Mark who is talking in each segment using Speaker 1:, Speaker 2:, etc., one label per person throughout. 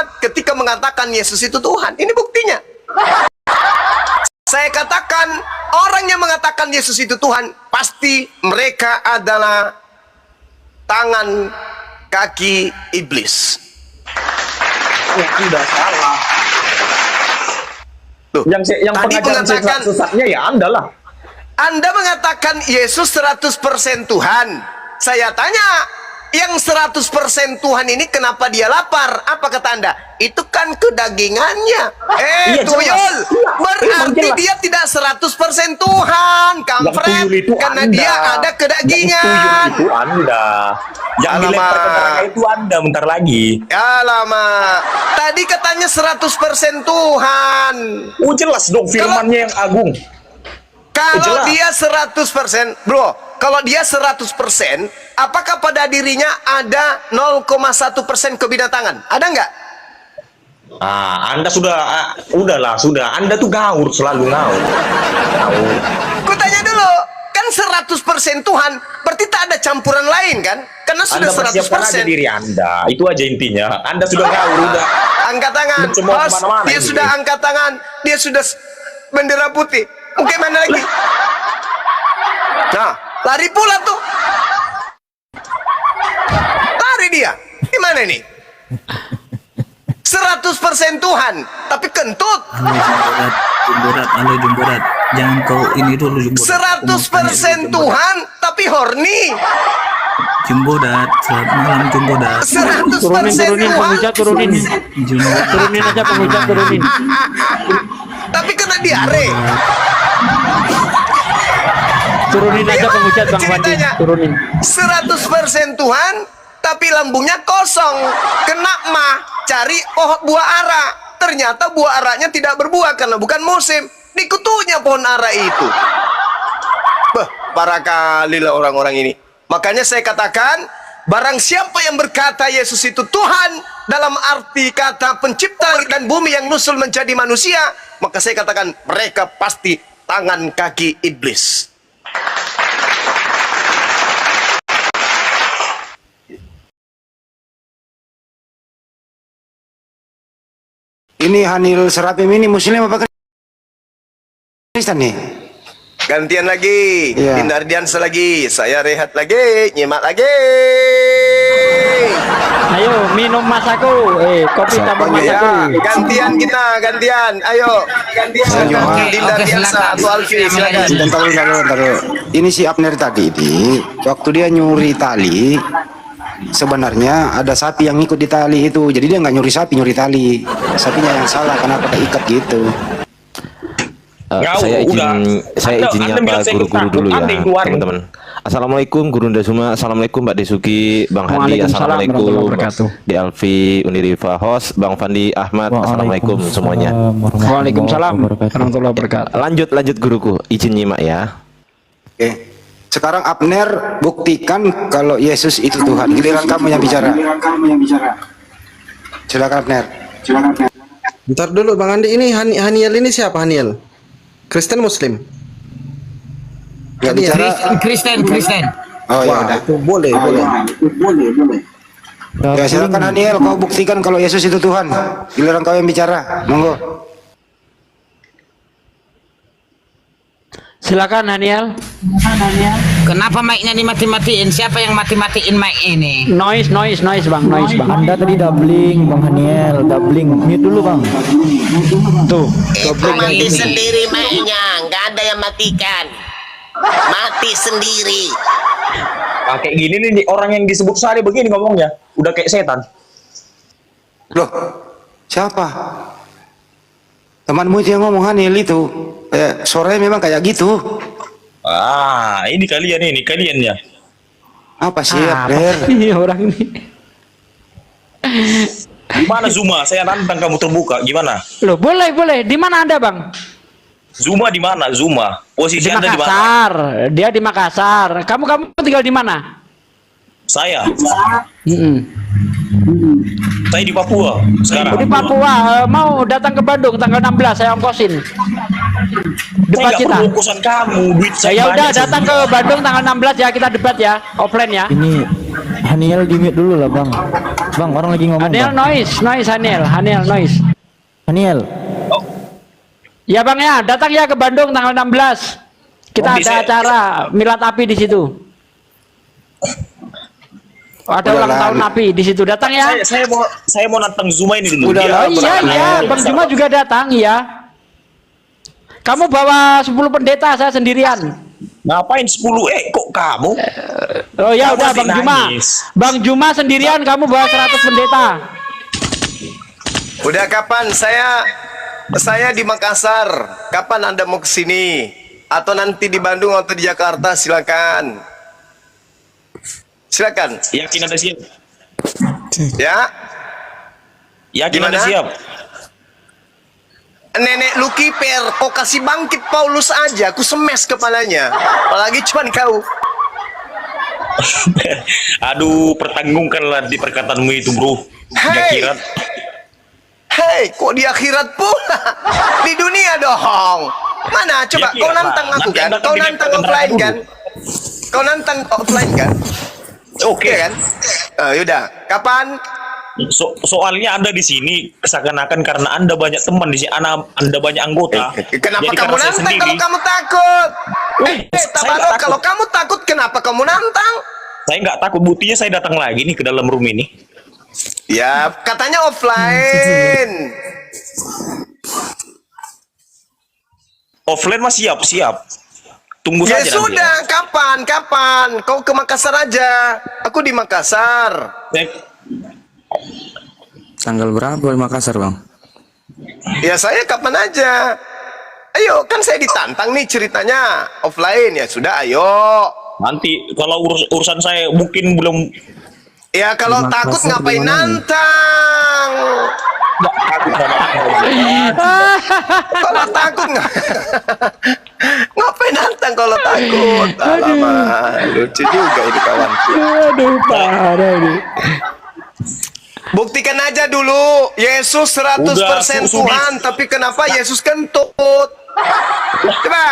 Speaker 1: Muhammad ketika mengatakan Yesus itu Tuhan. Ini buktinya. Saya katakan, orang yang mengatakan Yesus itu Tuhan, pasti mereka adalah tangan kaki iblis.
Speaker 2: Ya, Anda salah.
Speaker 1: Tuh,
Speaker 2: Yang pengajaran sesatnya ya Anda lah.
Speaker 1: Anda mengatakan Yesus 100% Tuhan. Saya tanya, yang 100% Tuhan ini kenapa dia lapar? Apa kata Anda? Itu kan kedagingannya.
Speaker 2: Iya,
Speaker 1: tuyul. Berarti
Speaker 2: jelas.
Speaker 1: dia tidak 100% Tuhan, kampret. Karena
Speaker 2: Anda.
Speaker 1: dia ada kedagingan.
Speaker 2: Yang tuyul itu Anda. Yang dilempar ke neraka itu Anda bentar lagi.
Speaker 1: Alamak. Tadi katanya 100% Tuhan.
Speaker 2: Oh jelas dong firmannya yang agung.
Speaker 1: Kalau
Speaker 2: jelas.
Speaker 1: dia 100%, bro, kalau dia 100%, apakah pada dirinya ada 0,1% kebinatangan? Ada nggak?
Speaker 2: Anda udahlah, sudah. Anda tuh gaur, selalu gaur.
Speaker 1: Kutanya dulu, kan 100% Tuhan, berarti tak ada campuran lain kan? Karena sudah
Speaker 2: Anda persiapkan aja
Speaker 1: 100%.
Speaker 2: diri Anda. Itu aja intinya. Anda sudah gaur, udah.
Speaker 1: Angkat tangan,
Speaker 2: Mencemooh
Speaker 1: bos,
Speaker 2: kemana-mana
Speaker 1: dia
Speaker 2: ini.
Speaker 1: sudah angkat tangan, dia sudah bendera putih. Oke, mana lagi? Nah, lari pula tuh. Lari dia. Gimana nih? 100% Tuhan, tapi kentut.
Speaker 3: Anda jumborat. Jangan kau ini dulu jumborat.
Speaker 1: 100% Tuhan, tapi horny.
Speaker 3: Jumborat, selamat malam Jumborat.
Speaker 1: 100% Tuhan,
Speaker 4: turunin aja pengucat turunin.
Speaker 1: tapi kena diare.
Speaker 4: Turunin aja pengucat Bang Fandi,
Speaker 1: Ceritanya,
Speaker 4: turunin.
Speaker 1: 100% Tuhan, tapi lambungnya kosong. Kena mah, cari buah ara. Ternyata buah aranya tidak berbuah karena bukan musim. Dikutunya pohon ara itu. Bah, parah kali lah orang-orang ini. Makanya saya katakan, barang siapa yang berkata Yesus itu Tuhan dalam arti kata pencipta langit dan bumi yang nusul menjadi manusia, maka saya katakan mereka pasti tangan kaki iblis.
Speaker 5: Ini Hanil Serapim ini Muslim apa Kristen nih?
Speaker 1: Gantian lagi,
Speaker 5: Iya.
Speaker 1: Dinda Ardiansa lagi, saya rehat lagi, nyimak lagi.
Speaker 4: Ayo minum masaku, kopi tambah
Speaker 5: Siapanya
Speaker 1: Ya,
Speaker 4: masaku.
Speaker 1: gantian kita, gantian. Ayo, gantian.
Speaker 5: Senyum.
Speaker 1: Dinda Ardiansa atau Alfi, silakan.
Speaker 5: Bentar dulu. Ini si Abner tadi ini, waktu dia nyuri tali, sebenarnya ada sapi yang ikut di tali itu. Jadi dia nggak nyuri sapi, nyuri tali. Sapinya yang salah, kenapa keikat gitu?
Speaker 2: Ngau,
Speaker 6: Saya
Speaker 2: udah.
Speaker 6: izin
Speaker 2: Anda bilang
Speaker 6: nyapa
Speaker 2: saya
Speaker 6: guru-guru
Speaker 2: takut,
Speaker 6: dulu ya,
Speaker 2: Anda yang keluarin.
Speaker 6: teman-teman. Assalamualaikum Guru Ndasuma, Assalamualaikum Mbak Desuki, Bang Hadi,
Speaker 4: Waalaikumsalam
Speaker 6: Assalamualaikum
Speaker 4: warahmatullahi wabarakatuh.
Speaker 6: Di Alfi Unirifa host, Bang Fandi Ahmad, Assalamualaikum semuanya.
Speaker 4: Waalaikumsalam warahmatullahi wabarakatuh.
Speaker 6: Lanjut guruku, izin nyimak ya.
Speaker 5: Oke. Sekarang Abner buktikan kalau Yesus itu Tuhan. Giliran kamu yang bicara. Silakan Abner.
Speaker 7: Bentar dulu Bang Andi, ini Haniel ini siapa Haniel? Kristen Muslim?
Speaker 5: Nggak bicara.
Speaker 8: Kristen.
Speaker 5: Oh ya
Speaker 7: Wah,
Speaker 5: udah.
Speaker 7: itu boleh.
Speaker 5: Ya silakan Haniel, kau buktikan kalau Yesus itu Tuhan. Giliran kau yang bicara. Monggo.
Speaker 4: Silakan Daniel.
Speaker 8: Kenapa mic-nya dimati-matiin? Siapa yang mati-matiin mic ini?
Speaker 4: Noise bang, noise bang.
Speaker 9: Anda tadi doubling Bang Haniel, doubling. Mute dulu Bang.
Speaker 4: Tuh.
Speaker 8: Itu mati sendiri mic-nya, nggak ada yang matikan. Mati sendiri.
Speaker 2: Kayak gini nih orang yang disebut sari begini ngomongnya, udah kayak setan.
Speaker 5: Loh, siapa? Temanmu itu yang ngomong Haniel itu. Suaranya memang kayak gitu.
Speaker 2: Ini kaliannya.
Speaker 5: Apa sih Abner?
Speaker 4: Iya orang ini.
Speaker 2: Gimana Zuma? Saya nantang kamu terbuka. Gimana?
Speaker 4: Loh, boleh. Di mana Anda, Bang?
Speaker 2: Zuma di mana? Zuma. Posisi
Speaker 4: Di
Speaker 2: Anda di mana?
Speaker 4: Makassar. Dia di Makassar. Kamu tinggal di mana?
Speaker 2: Saya.
Speaker 4: Mm-mm.
Speaker 2: Saya di Papua sekarang.
Speaker 4: Di Papua. Mau datang ke Bandung tanggal 16 saya ongkosin.
Speaker 2: Saya
Speaker 4: Debat
Speaker 2: nggak
Speaker 4: kita.
Speaker 2: perlu urusan kamu. Duit saya
Speaker 4: Ya udah
Speaker 2: banyak,
Speaker 4: datang ke Bandung tanggal 16 ya, kita debat ya, offline ya.
Speaker 9: Ini Haniel di mute dulu lah Bang. Bang, orang lagi ngomong.
Speaker 4: Haniel
Speaker 9: Bang.
Speaker 4: noise, Haniel noise.
Speaker 9: Haniel.
Speaker 4: Ya Bang ya, datang ya ke Bandung tanggal 16. Kita
Speaker 2: Oh,
Speaker 4: ada
Speaker 2: bisa.
Speaker 4: acara milad api di situ. Ada
Speaker 5: Udah
Speaker 4: ulang
Speaker 5: lah.
Speaker 4: tahun api di situ. Datang ya.
Speaker 2: Saya mau nantang Zuma ini dulu.
Speaker 5: Udah
Speaker 2: Dia
Speaker 5: lah,
Speaker 4: Oh iya
Speaker 2: berapa-
Speaker 4: iya, Bang Juma juga datang ya. Kamu bawa 10 pendeta, saya sendirian.
Speaker 2: Ngapain 10? Kok kamu?
Speaker 4: Oh ya
Speaker 2: Kamu
Speaker 4: udah
Speaker 2: masih
Speaker 4: Bang Juma.
Speaker 2: nangis.
Speaker 4: Bang Juma sendirian, kamu bawa 100 pendeta.
Speaker 1: Udah kapan saya di Makassar. Kapan Anda mau ke sini? Atau nanti di Bandung atau di Jakarta, silakan. Silakan.
Speaker 2: Yakin Anda siap?
Speaker 1: Ya.
Speaker 2: Yakin Anda
Speaker 1: Gimana?
Speaker 2: siap?
Speaker 1: Nenek lu kiper, kau kasih bangkit Paulus aja, aku semes kepalanya. Apalagi cuman kau.
Speaker 2: Aduh, pertanggungkanlah di perkataanmu itu, bro.
Speaker 1: Hey.
Speaker 2: Akhirat.
Speaker 1: Hei, kok di akhirat pula? Di dunia dong. Mana? Coba
Speaker 2: Di
Speaker 1: kau
Speaker 2: akhirat
Speaker 1: nantang
Speaker 2: lah.
Speaker 1: aku
Speaker 2: Nanti
Speaker 1: kan?
Speaker 2: Anda
Speaker 1: Kau
Speaker 2: akan
Speaker 1: nantang
Speaker 2: dilemparkan
Speaker 1: offline
Speaker 2: neraka
Speaker 1: kan? Kau nantang offline kan?
Speaker 2: Oke.
Speaker 1: Iya kan? Yaudah, kapan?
Speaker 2: Soalnya Anda di sini seakan-akan karena Anda banyak teman di sini, Anda banyak anggota.
Speaker 1: Kenapa
Speaker 2: Jadi
Speaker 1: kamu
Speaker 2: karena saya
Speaker 1: nantang
Speaker 2: sendiri-
Speaker 1: kalau kamu takut?
Speaker 2: saya
Speaker 1: Tabaro,
Speaker 2: nggak takut.
Speaker 1: kalau kamu takut kenapa kamu nantang?
Speaker 2: Saya nggak takut, buktinya saya datang lagi nih ke dalam room ini.
Speaker 1: Ya, katanya offline.
Speaker 2: Offline mah siap. Tunggu
Speaker 1: Ya
Speaker 2: saja nanti.
Speaker 1: sudah, kapan? Kau ke Makassar aja. Aku di Makassar.
Speaker 3: Tanggal berapa di Makassar, Bang?
Speaker 1: Ya saya kapan aja. Ayo, kan saya ditantang nih ceritanya offline ya sudah. Ayo.
Speaker 2: Nanti kalau urusan saya mungkin belum.
Speaker 1: Ya kalau
Speaker 3: Di
Speaker 1: takut
Speaker 3: Makassar
Speaker 1: ngapain
Speaker 3: di mana nih?
Speaker 1: nantang? Kalau takut nggak? Ngapain nantang kalau takut? Alamak, lucu juga ini kawan.
Speaker 4: Aduh, parah ini.
Speaker 1: Buktikan aja dulu Yesus 100%
Speaker 2: Udah,
Speaker 1: Tuhan, tapi kenapa Yesus kentut? Coba.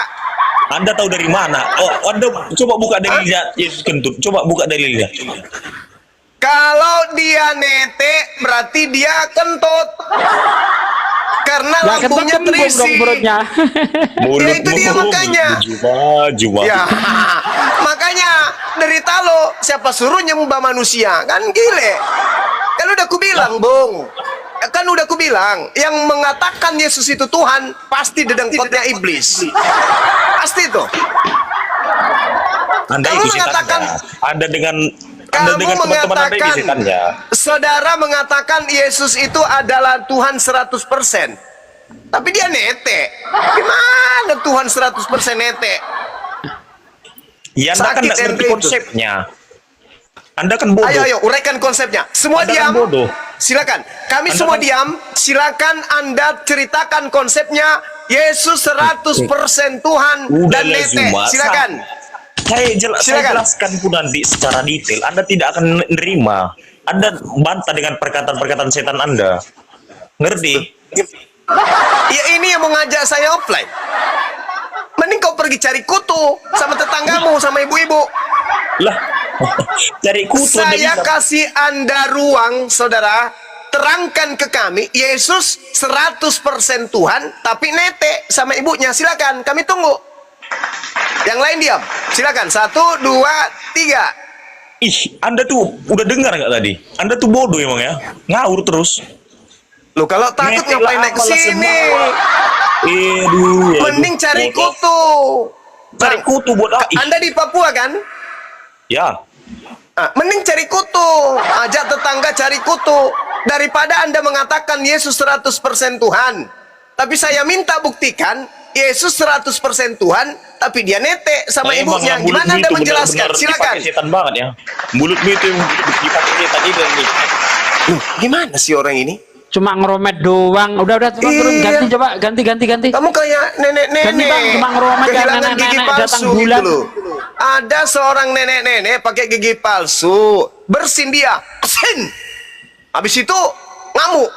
Speaker 2: Anda tahu dari mana? Oh, Anda coba buka dalilnya Yesus kentut. Coba buka dalilnya.
Speaker 1: Kalau dia netek berarti dia kentut. Karena
Speaker 4: Gak
Speaker 1: lambungnya
Speaker 4: kembung dong
Speaker 1: terisi.
Speaker 4: perutnya.
Speaker 1: Ya, itu dia makanya.
Speaker 2: Juma.
Speaker 1: Ya, makanya derita lo siapa suruh nyembah manusia kan gile. Kan udah kubilang, Bung. Kan udah kubilang, yang mengatakan Yesus itu Tuhan pasti dedengkotnya iblis. Pasti tuh.
Speaker 2: Anda
Speaker 1: Kamu
Speaker 2: itu
Speaker 1: mengatakan-
Speaker 2: setannya. Anda dengan
Speaker 1: Kamu
Speaker 2: teman-teman Anda itu
Speaker 1: mengatakan,
Speaker 2: setannya.
Speaker 1: saudara mengatakan Yesus itu adalah Tuhan 100%. Tapi dia netek. Gimana Tuhan 100% netek?
Speaker 2: Ya, Anda kan
Speaker 1: Sakit
Speaker 2: nggak ngerti
Speaker 1: ente itu.
Speaker 2: konsepnya. Anda kan bodoh.
Speaker 1: Ayo, uraikan konsepnya. Semua
Speaker 2: Anda kan
Speaker 1: diam.
Speaker 2: bodoh.
Speaker 1: Silakan. Kami
Speaker 2: Anda
Speaker 1: semua
Speaker 2: kan-
Speaker 1: diam. Silakan Anda ceritakan konsepnya. Yesus 100% Tuhan dan
Speaker 2: Udahlah,
Speaker 1: netek.
Speaker 2: Zuma.
Speaker 1: Silakan.
Speaker 2: Saya
Speaker 1: Silakan.
Speaker 2: jelaskan pun nanti secara detail. Anda tidak akan menerima. Anda bantah dengan perkataan-perkataan setan Anda. Ngerti?
Speaker 1: Ya ini yang mau ngajak saya offline. Mending kau pergi cari kutu sama tetanggamu, sama ibu-ibu.
Speaker 2: Lah, cari kutu Anda
Speaker 1: Saya
Speaker 2: bisa.
Speaker 1: kasih Anda ruang, saudara. Terangkan ke kami, Yesus 100% Tuhan, tapi netek sama ibunya. Silakan, kami tunggu. Yang lain diam. Silakan, 1, 2, 3.
Speaker 2: Ih, Anda tuh udah dengar nggak tadi? Anda tuh bodoh emang ya? Ngawur terus.
Speaker 1: Loh, kalau takut
Speaker 2: Netek
Speaker 1: ngapain
Speaker 2: lah,
Speaker 1: naik ke
Speaker 2: apalah
Speaker 1: sini?
Speaker 2: semua. Aduh.
Speaker 1: Mending cari
Speaker 2: bodoh.
Speaker 1: kutu.
Speaker 2: Cari
Speaker 1: Bang,
Speaker 2: kutu buat apa?
Speaker 1: Anda di Papua kan?
Speaker 2: Ya.
Speaker 1: Mending cari kutu. Ajak tetangga cari kutu. Daripada Anda mengatakan Yesus 100% Tuhan. Tapi saya minta buktikan Yesus 100% Tuhan, tapi dia netek sama
Speaker 2: Emang
Speaker 1: ibunya.
Speaker 2: lah,
Speaker 1: Gimana
Speaker 2: mulutmu
Speaker 1: Anda
Speaker 2: itu
Speaker 1: menjelaskan?
Speaker 2: benar-benar
Speaker 1: Silakan.
Speaker 2: dipakai setan banget ya. Mulutmu itu yang dipakai setan itu nih.
Speaker 1: Loh, gimana sih orang ini?
Speaker 4: Cuma ngeromet doang. Udah turun,
Speaker 1: Iya.
Speaker 4: ganti coba, ganti.
Speaker 1: Kamu kayak nenek-nenek.
Speaker 4: Ganti, Bang, cuma ngeromet kayak
Speaker 1: Kehilangan gigi
Speaker 4: nenek-nenek
Speaker 1: palsu
Speaker 4: datang
Speaker 1: gitu
Speaker 4: bulan.
Speaker 1: loh. Ada seorang nenek-nenek pakai gigi palsu. Bersin dia. Bersin. Habis itu ngamuk.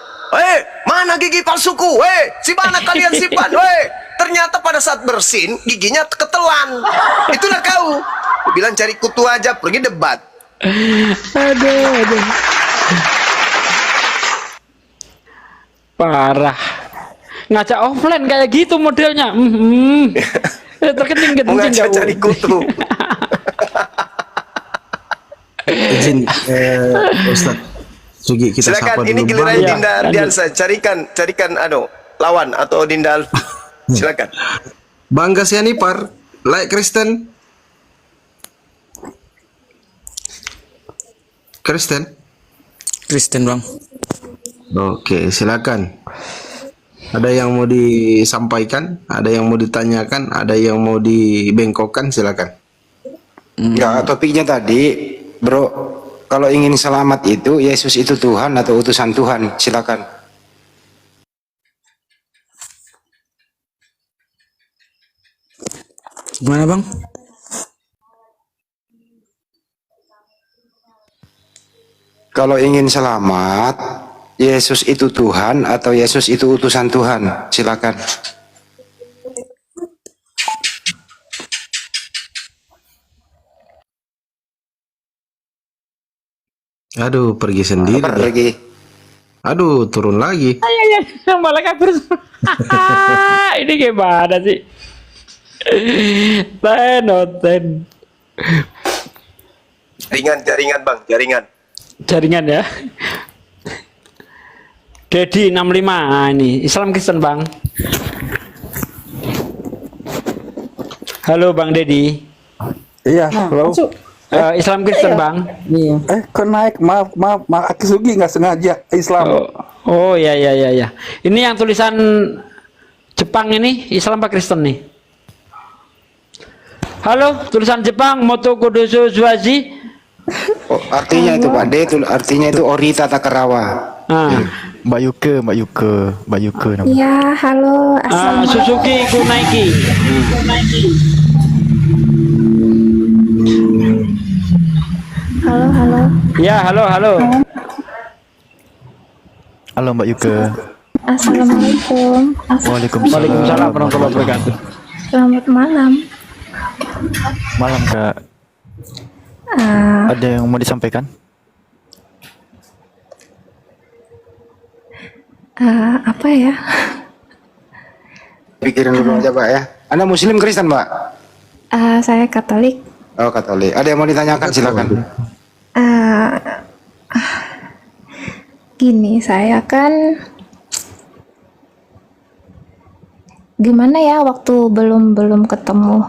Speaker 1: Mana gigi palsuku? Si mana kalian simpan? Ternyata pada saat bersin giginya ketelan. Itulah kau. Bilang cari kutu aja, pergi debat.
Speaker 4: Aduh. Parah. Ngajak offline kayak gitu modelnya. Terkencing
Speaker 1: Mengajak cari kutu.
Speaker 7: Izin Ustaz Sugi kita
Speaker 1: Silakan,
Speaker 7: sapa
Speaker 1: ini
Speaker 7: dulu
Speaker 1: giliran
Speaker 7: Bang.
Speaker 4: Iya,
Speaker 1: Dinda
Speaker 4: lanjut.
Speaker 1: Ardiansa. Carikan lawan atau Dinda Alfi. Silakan.
Speaker 7: Bang Gasianipar, like Kristen.
Speaker 3: Kristen bang.
Speaker 7: Oke, silakan. Ada yang mau disampaikan, ada yang mau ditanyakan, ada yang mau dibengkokkan, silakan.
Speaker 5: Enggak, topiknya tadi, bro. Kalau ingin selamat itu, Yesus itu Tuhan atau utusan Tuhan? Silakan.
Speaker 3: Gimana bang?
Speaker 5: Kalau ingin selamat, Yesus itu Tuhan atau Yesus itu utusan Tuhan? Silakan.
Speaker 7: Aduh, pergi sendiri.
Speaker 5: Apa lagi?
Speaker 7: Aduh, turun lagi.
Speaker 4: Ya, malah kabur. Ini gimana sih? Ten.
Speaker 1: Jaringan Bang, jaringan.
Speaker 4: Jaringan ya. Dedi 65 ini Islam Kristen Bang. Halo Bang Dedi.
Speaker 9: Iya, halo.
Speaker 4: Islam Kristen Bang.
Speaker 9: Iya. Kok naik? Maaf, Aki Sugi nggak sengaja Islam.
Speaker 4: Oh ya. Ini yang tulisan Jepang ini Islam apa Kristen nih? Halo, tulisan Jepang Moto Kudoso Suwazi.
Speaker 5: Oh, artinya itu Pak D, itu artinya itu Orita Takarawa.
Speaker 9: Mbak Yuke namanya.
Speaker 10: Iya, halo.
Speaker 4: Suzuki Kunaiki.
Speaker 10: Halo.
Speaker 4: Ya, halo.
Speaker 9: Halo Mbak Yuke.
Speaker 10: Assalamualaikum.
Speaker 4: Waalaikumsalam warahmatullahi wabarakatuh.
Speaker 10: Selamat malam.
Speaker 9: Malam Kak. Ada yang mau disampaikan?
Speaker 10: Apa ya?
Speaker 5: Pikirin dulu aja Pak ya. Anda Muslim Kristen Pak?
Speaker 10: Saya Katolik.
Speaker 5: Oh Katolik. Ada yang mau ditanyakan? Silakan.
Speaker 10: Gini, saya kan gimana ya waktu belum ketemu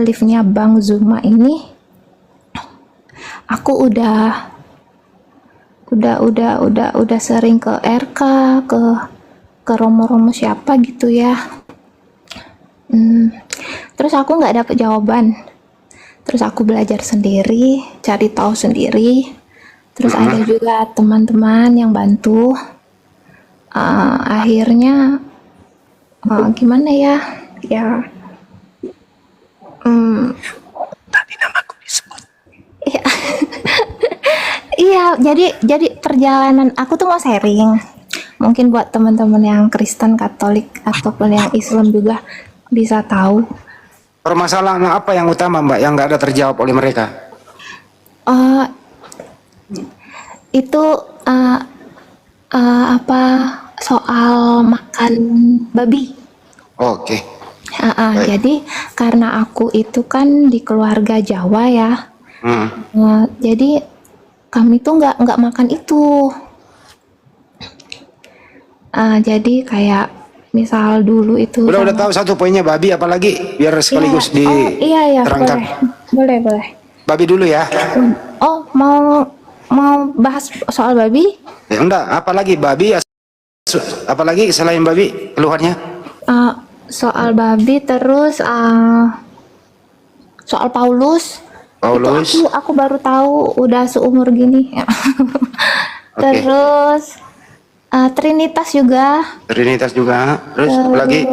Speaker 10: liftnya Bang Zuma ini, aku udah sering ke RK, ke romo-romo siapa gitu ya. Terus aku nggak dapet jawaban. Terus aku belajar sendiri, cari tahu sendiri. Terus ada juga teman-teman yang bantu. Akhirnya gimana ya?
Speaker 1: Tadi namaku disebut.
Speaker 10: Iya, jadi perjalanan aku tuh mau sharing. Mungkin buat teman-teman yang Kristen, Katolik ataupun yang Islam juga bisa tahu.
Speaker 5: Permasalahan apa yang utama Mbak yang nggak ada terjawab oleh mereka?
Speaker 10: Itu apa soal makan babi.
Speaker 5: Oke.
Speaker 10: Jadi karena aku itu kan di keluarga Jawa ya. Jadi kami tuh nggak makan itu. Jadi kayak misal dulu itu
Speaker 5: Udah tahu satu poinnya babi, apalagi biar sekaligus
Speaker 10: iya,
Speaker 5: diterangkan.
Speaker 10: boleh.
Speaker 5: Babi dulu ya.
Speaker 10: Oh, mau bahas soal babi?
Speaker 5: Ya, enggak, apalagi babi, apalagi selain babi keluhannya?
Speaker 10: Soal babi, terus soal Paulus. Itu aku baru tahu udah seumur gini. Terus Trinitas juga. Terus lagi.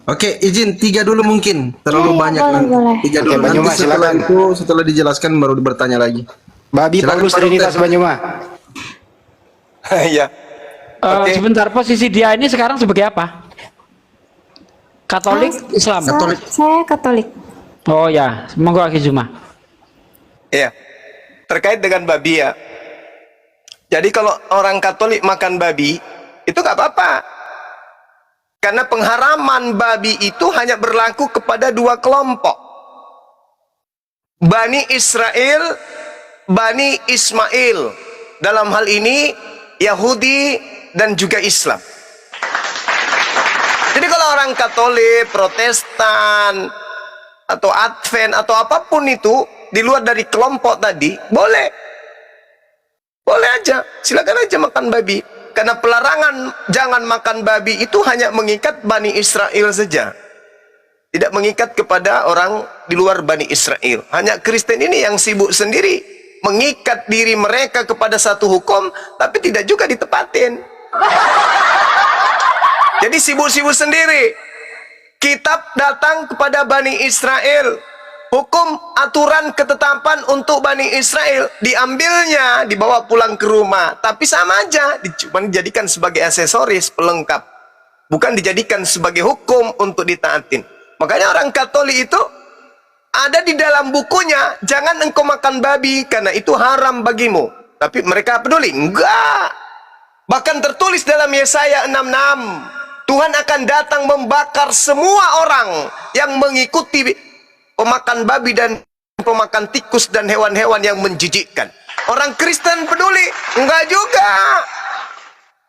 Speaker 7: Oke, izin 3 dulu mungkin. Terlalu banyak.
Speaker 10: Boleh.
Speaker 7: 3 dulu.
Speaker 5: Banyuma,
Speaker 7: Nanti setelah
Speaker 5: silakan.
Speaker 7: itu, setelah dijelaskan baru bertanya lagi.
Speaker 5: Babi,
Speaker 7: Silakan,
Speaker 5: Paulus,
Speaker 7: Pak
Speaker 5: Trinitas,
Speaker 7: Dokter.
Speaker 5: Banyuma.
Speaker 1: Iya.
Speaker 4: Sebentar, posisi dia ini sekarang sebagai apa? Katolik, Islam?
Speaker 10: Saya Katolik.
Speaker 4: Oh ya, monggo Aki Zuma.
Speaker 1: Iya. Terkait dengan babi ya. Jadi kalau orang Katolik makan babi, itu nggak apa-apa. Karena pengharaman babi itu hanya berlaku kepada dua kelompok. Bani Israel, Bani Ismail. Dalam hal ini Yahudi dan juga Islam. Jadi kalau orang Katolik, Protestan, atau Advent, atau apapun itu di luar dari kelompok tadi, boleh. Boleh aja, silakan aja makan babi. Karena pelarangan jangan makan babi itu hanya mengikat Bani Israel saja. Tidak mengikat kepada orang di luar Bani Israel. Hanya Kristen ini yang sibuk sendiri. Mengikat diri mereka kepada satu hukum, tapi tidak juga ditepatin. Jadi sibuk-sibuk sendiri. Kitab datang kepada Bani Israel. Hukum, aturan, ketetapan untuk Bani Israel diambilnya, dibawa pulang ke rumah. Tapi sama aja, cuma dijadikan sebagai aksesoris, pelengkap. Bukan dijadikan sebagai hukum untuk ditaatin. Makanya orang Katolik itu ada di dalam bukunya, jangan engkau makan babi karena itu haram bagimu. Tapi mereka peduli? Enggak. Bahkan tertulis dalam Yesaya 66, Tuhan akan datang membakar semua orang yang mengikuti pemakan babi dan pemakan tikus dan hewan-hewan yang menjijikkan. Orang Kristen peduli? Enggak juga.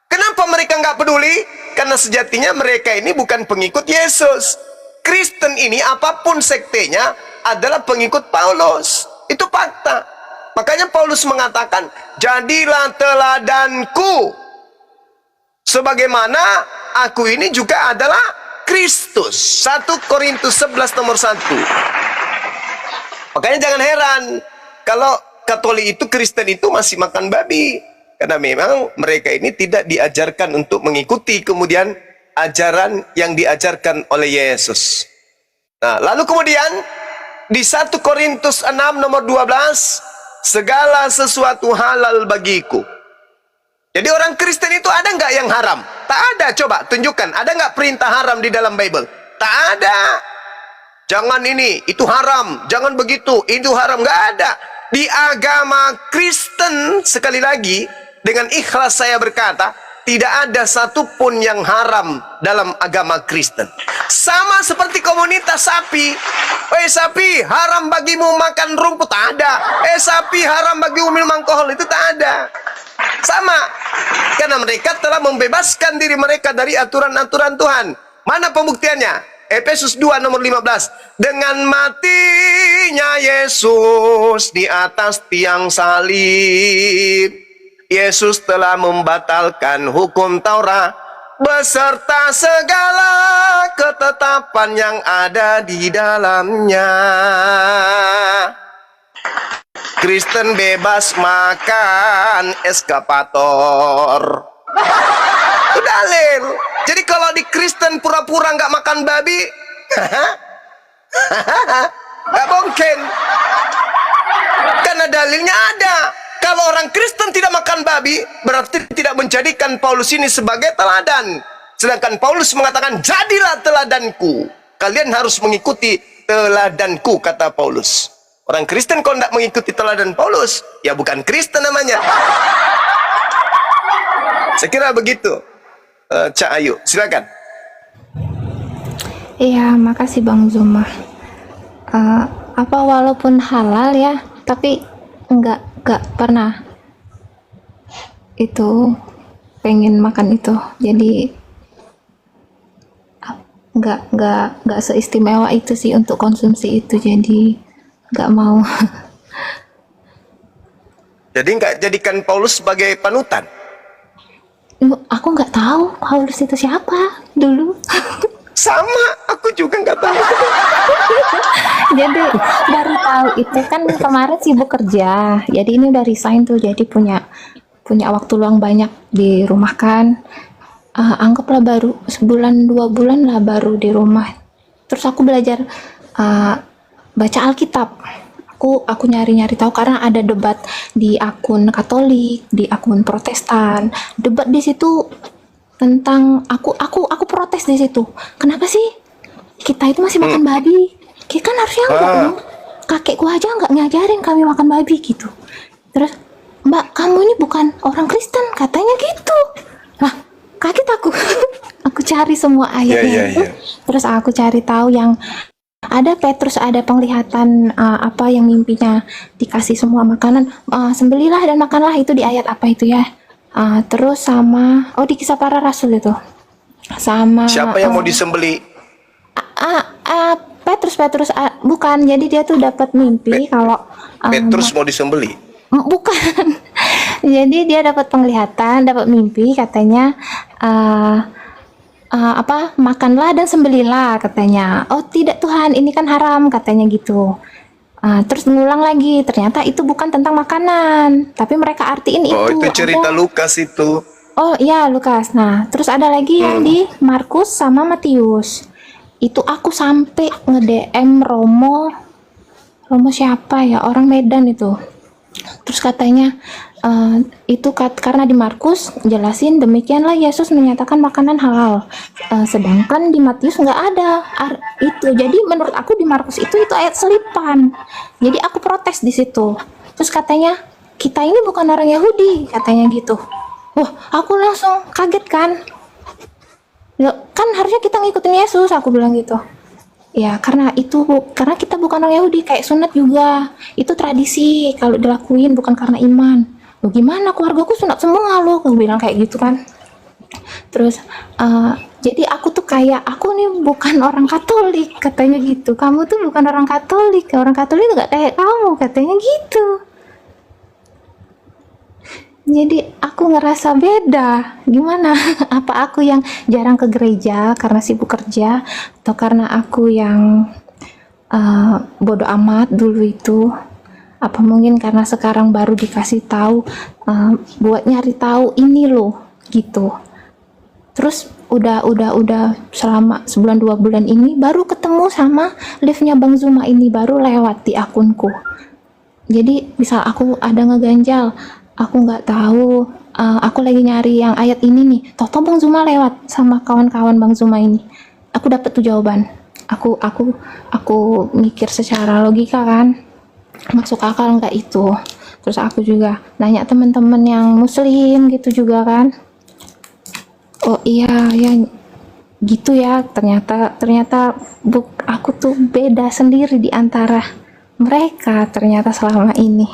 Speaker 1: Kenapa mereka enggak peduli? Karena sejatinya mereka ini bukan pengikut Yesus. Kristen ini apapun sektenya adalah pengikut Paulus. Itu fakta. Makanya Paulus mengatakan, jadilah teladanku sebagaimana aku ini juga adalah Kristus. 1 Korintus 11 nomor 1. Makanya jangan heran kalau Katolik itu, Kristen itu masih makan babi. Karena memang mereka ini tidak diajarkan untuk mengikuti kemudian ajaran yang diajarkan oleh Yesus. Nah, lalu kemudian di 1 Korintus 6 nomor 12, segala sesuatu halal bagiku. Jadi orang Kristen itu ada nggak yang haram? Tak ada. Coba tunjukkan, ada nggak perintah haram di dalam Bible? Tak ada. Jangan ini, itu haram. Jangan begitu, itu haram. Nggak ada. Di agama Kristen, sekali lagi, dengan ikhlas saya berkata, tidak ada satupun yang haram dalam agama Kristen. Sama seperti komunitas sapi. Sapi, haram bagimu makan rumput. Tak ada. Sapi, haram bagimu minum alkohol. Itu tak ada. Sama. Karena mereka telah membebaskan diri mereka dari aturan-aturan Tuhan. Mana pembuktiannya? Efesus 2 nomor 15. Dengan matinya Yesus di atas tiang salib, Yesus telah membatalkan hukum Taurat beserta segala ketetapan yang ada di dalamnya. Kristen bebas makan eskapator. Itu dalil. Jadi kalau di Kristen pura-pura nggak makan babi, nggak mungkin. Karena dalilnya ada. Kalau orang Kristen tidak makan babi, berarti tidak menjadikan Paulus ini sebagai teladan. Sedangkan Paulus mengatakan, jadilah teladanku. Kalian harus mengikuti teladanku, kata Paulus. Orang Kristen kalau tidak mengikuti teladan Paulus, ya bukan Kristen namanya. Saya kira begitu. Cak Ayu, silakan.
Speaker 10: Iya, makasih Bang Zuma. Apa walaupun halal ya, tapi enggak pernah itu pengen makan itu. Jadi enggak seistimewa itu sih untuk konsumsi itu. Jadi enggak mau.
Speaker 1: Jadi enggak jadikan Paulus sebagai panutan.
Speaker 10: Aku nggak tahu Paulus itu siapa dulu.
Speaker 1: Sama, aku juga nggak tahu.
Speaker 10: Jadi baru tahu itu kan kemarin sibuk kerja. Jadi ini udah resign tuh, jadi punya waktu luang banyak di rumah kan. Anggaplah baru sebulan 2 bulan lah baru di rumah. Terus aku belajar baca Alkitab. Aku nyari-nyari tahu karena ada debat di akun Katolik, di akun Protestan. Debat di situ tentang aku protes di situ. Kenapa sih kita itu masih makan babi? Kita kan harusnya enggak dong. Kakekku aja nggak ngajarin kami makan babi gitu. Terus, Mbak, kamu ini bukan orang Kristen, katanya gitu. Lah, kaget cari semua ayatnya itu.
Speaker 1: iya.
Speaker 10: Terus aku cari tahu yang ada Petrus, ada penglihatan apa yang mimpinya dikasih semua makanan, sembelilah dan makanlah, itu di ayat apa itu ya. Terus sama di Kisah Para Rasul itu, sama
Speaker 1: Siapa yang mau disembeli?
Speaker 10: Petrus bukan, jadi dia tuh dapat mimpi kalau
Speaker 1: Petrus mau disembeli.
Speaker 10: bukan. Jadi dia dapat penglihatan, dapat mimpi, katanya makanlah dan sembelilah, katanya. Oh tidak Tuhan, ini kan haram, katanya gitu. Terus ngulang lagi, ternyata itu bukan tentang makanan, tapi mereka artiin
Speaker 1: Oh, itu cerita
Speaker 10: ada.
Speaker 1: Lukas itu.
Speaker 10: Oh iya, Lukas. Nah, terus ada lagi yang di Markus sama Matius. Itu aku sampai nge-DM Romo siapa ya, orang Medan itu. Terus katanya karena di Markus jelasin demikianlah Yesus menyatakan makanan halal, sedangkan di Matius nggak ada itu. Jadi menurut aku di Markus itu ayat selipan. Jadi aku protes di situ. Terus katanya kita ini bukan orang Yahudi, katanya gitu. Wah, aku langsung kaget kan. Ya, kan harusnya kita ngikutin Yesus, aku bilang gitu. Ya, karena kita bukan orang Yahudi, kayak sunat juga. Itu tradisi, kalau dilakuin bukan karena iman. Loh gimana, keluargaku sunat semua loh, aku bilang kayak gitu kan. Terus, jadi aku tuh kayak, aku nih bukan orang Katolik, katanya gitu. Kamu tuh bukan orang Katolik tuh gak kayak kamu, katanya gitu. Jadi aku ngerasa beda. Gimana? Apa aku yang jarang ke gereja karena sibuk kerja, atau karena aku yang bodoh amat dulu itu? Apa mungkin karena sekarang baru dikasih tahu, buat nyari tahu ini loh, gitu. Terus udah selama sebulan 2 bulan ini baru ketemu sama live-nya Bang Zuma ini, baru lewat di akunku. Jadi misal aku ada ngeganjal, aku nggak tahu, aku lagi nyari yang ayat ini nih, toh Bang Zuma lewat sama kawan-kawan Bang Zuma ini, aku dapet tuh jawaban. Aku mikir secara logika kan, masuk akal nggak itu. Terus aku juga nanya teman-teman yang muslim gitu juga kan, oh iya ya gitu ya, ternyata aku tuh beda sendiri di antara mereka ternyata selama ini.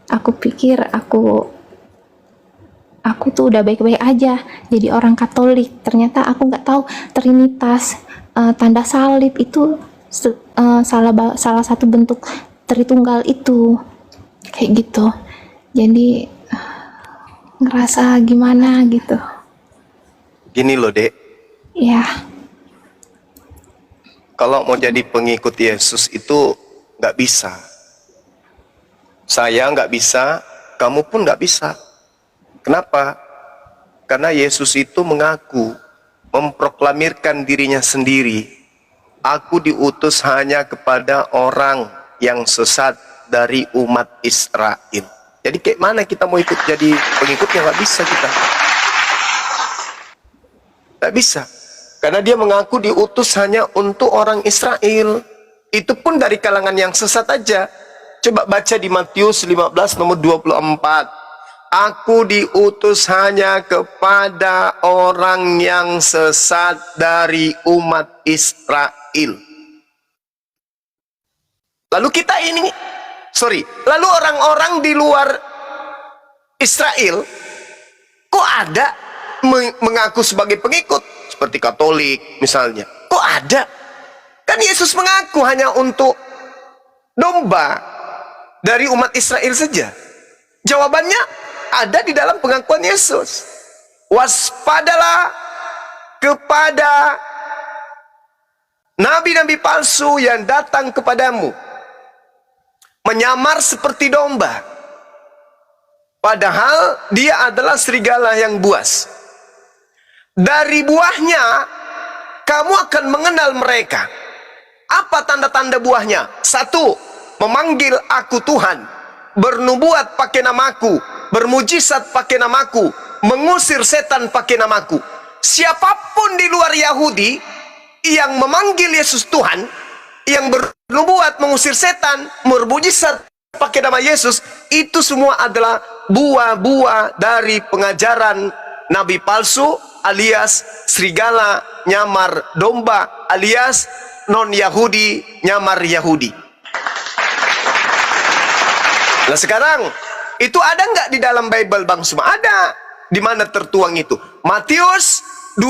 Speaker 10: Aku pikir aku tuh udah baik-baik aja jadi orang Katolik, ternyata aku nggak tahu Trinitas, tanda salib itu salah satu bentuk Tritunggal itu, kayak gitu. Jadi ngerasa gimana gitu.
Speaker 1: Gini loh, Dek.
Speaker 10: Ya.
Speaker 1: Kalau mau jadi pengikut Yesus itu nggak bisa. Saya nggak bisa, kamu pun nggak bisa. Kenapa? Karena Yesus itu mengaku, memproklamirkan dirinya sendiri. Aku diutus hanya kepada orang yang sesat dari umat Israel. Jadi kayak mana kita mau ikut jadi pengikutnya? Nggak bisa kita. Nggak bisa. Karena dia mengaku diutus hanya untuk orang Israel. Itu pun dari kalangan yang sesat aja. Coba baca di Matius 15 nomor 24. Aku diutus hanya kepada orang yang sesat dari umat Israel. Lalu lalu orang-orang di luar Israel kok ada mengaku sebagai pengikut seperti Katolik misalnya? Kok ada? Kan Yesus mengaku hanya untuk domba dari umat Israel saja. Jawabannya ada di dalam pengakuan Yesus. Waspadalah kepada nabi-nabi palsu yang datang kepadamu, menyamar seperti domba, padahal dia adalah serigala yang buas. Dari buahnya kamu akan mengenal mereka. Apa tanda-tanda buahnya? 1. Memanggil aku Tuhan, bernubuat pakai namaku, bermujizat pakai namaku, mengusir setan pakai namaku. Siapapun di luar Yahudi yang memanggil Yesus Tuhan, yang bernubuat, mengusir setan, bermujizat pakai nama Yesus, itu semua adalah buah-buah dari pengajaran nabi palsu alias serigala nyamar domba, alias non-Yahudi nyamar Yahudi. Nah sekarang, itu ada nggak di dalam Bible Bang Suma? Ada. Di mana tertuang itu? Matius 7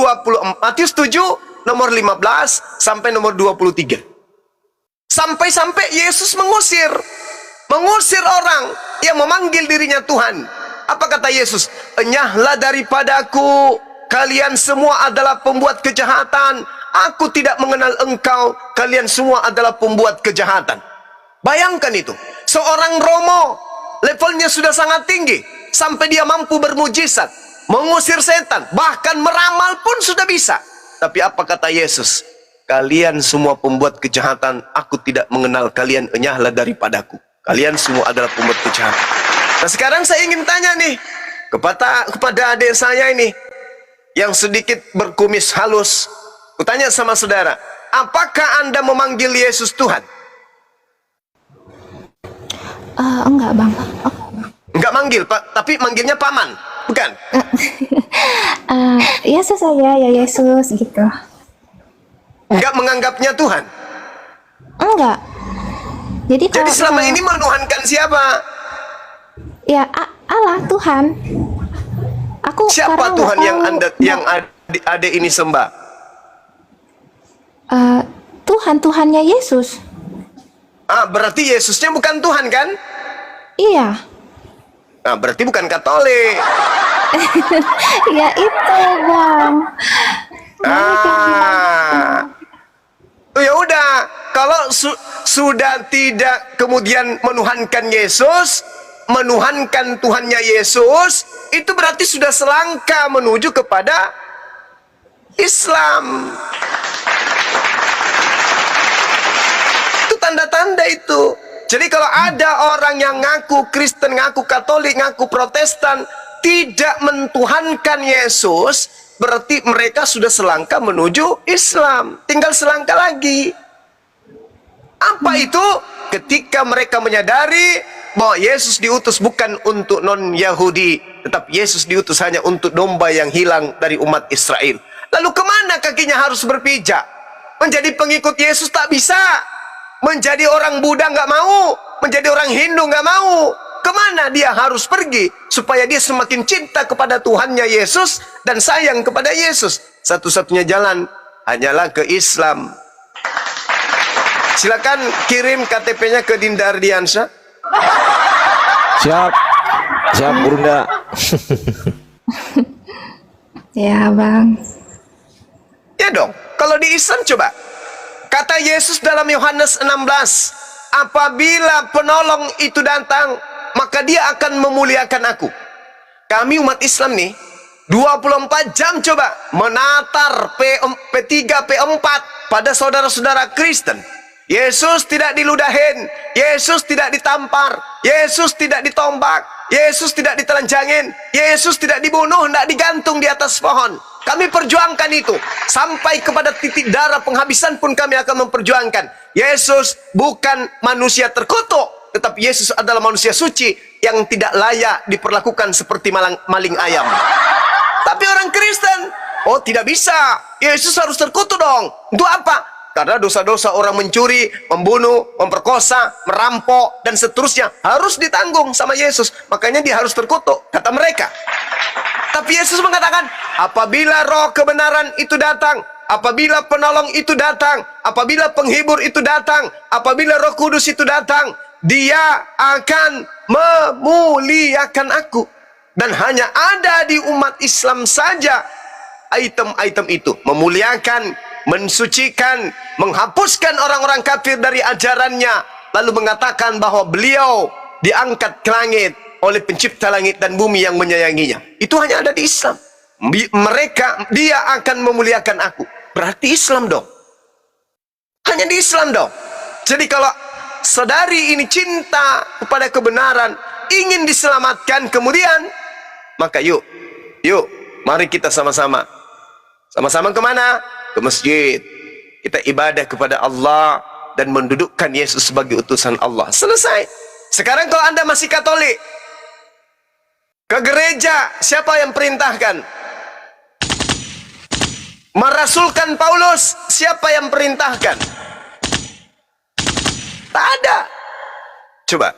Speaker 1: nomor 15 sampai nomor 23. Sampai-sampai Yesus mengusir orang yang memanggil dirinya Tuhan. Apa kata Yesus? Enyahlah daripadaku, kalian semua adalah pembuat kejahatan. Aku tidak mengenal engkau, kalian semua adalah pembuat kejahatan. Bayangkan itu, seorang Romo, levelnya sudah sangat tinggi, sampai dia mampu bermujizat, mengusir setan, bahkan meramal pun sudah bisa. Tapi apa kata Yesus? Kalian semua pembuat kejahatan, aku tidak mengenal kalian, enyahlah daripadaku. Kalian semua adalah pembuat kejahatan. Nah sekarang saya ingin tanya nih, kepada adik saya ini, yang sedikit berkumis halus. Kutanya sama saudara, apakah Anda memanggil Yesus Tuhan?
Speaker 10: Enggak bang.
Speaker 1: Enggak manggil, Pak, tapi manggilnya paman, bukan?
Speaker 10: Yesus saya, ya Yesus gitu.
Speaker 1: Enggak menganggapnya Tuhan?
Speaker 10: Enggak. Jadi
Speaker 1: selama ini menuhankan siapa?
Speaker 10: Ya Allah, Tuhan.
Speaker 1: Siapa Tuhan yang adik ini sembah?
Speaker 10: Tuhannya Yesus.
Speaker 1: Berarti Yesusnya bukan Tuhan kan?
Speaker 10: Iya.
Speaker 1: Berarti bukan Katolik.
Speaker 10: Ya itu bang.
Speaker 1: Ya udah, kalau sudah tidak kemudian menuhankan Yesus, menuhankan Tuhannya Yesus, itu berarti sudah selangkah menuju kepada Islam. Itu tanda-tanda itu. Jadi kalau ada orang yang ngaku Kristen, ngaku Katolik, ngaku Protestan, tidak mentuhankan Yesus, berarti mereka sudah selangkah menuju Islam. Tinggal selangkah lagi. Apa itu? Ketika mereka menyadari bahwa Yesus diutus bukan untuk non-Yahudi, tetapi Yesus diutus hanya untuk domba yang hilang dari umat Israel. Lalu kemana kakinya harus berpijak? Menjadi pengikut Yesus tak bisa. Menjadi orang Buddha nggak mau. Menjadi orang Hindu nggak mau. Kemana dia harus pergi supaya dia semakin cinta kepada Tuhannya Yesus dan sayang kepada Yesus? Satu-satunya jalan hanyalah ke Islam. Silakan kirim KTP-nya ke Dinda Ardiansyah.
Speaker 6: Siap Bunda.
Speaker 10: Ya bang.
Speaker 1: Ya dong. Kalau di Islam coba. Kata Yesus dalam Yohanes 16, apabila penolong itu datang, maka dia akan memuliakan aku. Kami umat Islam nih 24 jam coba menatar P3 P4 pada saudara-saudara Kristen. Yesus tidak diludahin, Yesus tidak ditampar, Yesus tidak ditombak, Yesus tidak ditelanjangin, Yesus tidak dibunuh, tidak digantung di atas pohon. Kami perjuangkan itu sampai kepada titik darah penghabisan pun kami akan memperjuangkan. Yesus bukan manusia terkutuk, tetapi Yesus adalah manusia suci yang tidak layak diperlakukan seperti maling ayam. Tapi orang Kristen, oh tidak bisa, Yesus harus terkutuk dong. Untuk apa? Karena dosa-dosa orang mencuri, membunuh, memperkosa, merampok, dan seterusnya harus ditanggung sama Yesus. Makanya dia harus terkutuk, kata mereka. Tapi Yesus mengatakan, apabila roh kebenaran itu datang, apabila penolong itu datang, apabila penghibur itu datang, apabila Roh Kudus itu datang, dia akan memuliakan aku. Dan hanya ada di umat Islam saja item-item itu. Memuliakan, mensucikan, menghapuskan orang-orang kafir dari ajarannya, lalu mengatakan bahwa beliau diangkat ke langit oleh pencipta langit dan bumi yang menyayanginya. Itu hanya ada di Islam. Dia akan memuliakan aku. Berarti Islam dong. Hanya di Islam dong. Jadi kalau saudari ini cinta kepada kebenaran, ingin diselamatkan kemudian, maka yuk, mari kita sama-sama. Sama-sama kemana? Ke masjid. Kita ibadah kepada Allah dan mendudukkan Yesus sebagai utusan Allah. Selesai. Sekarang kalau Anda masih Katolik, ke gereja siapa yang perintahkan? Merasulkan Paulus, siapa yang perintahkan? Tak ada. Coba,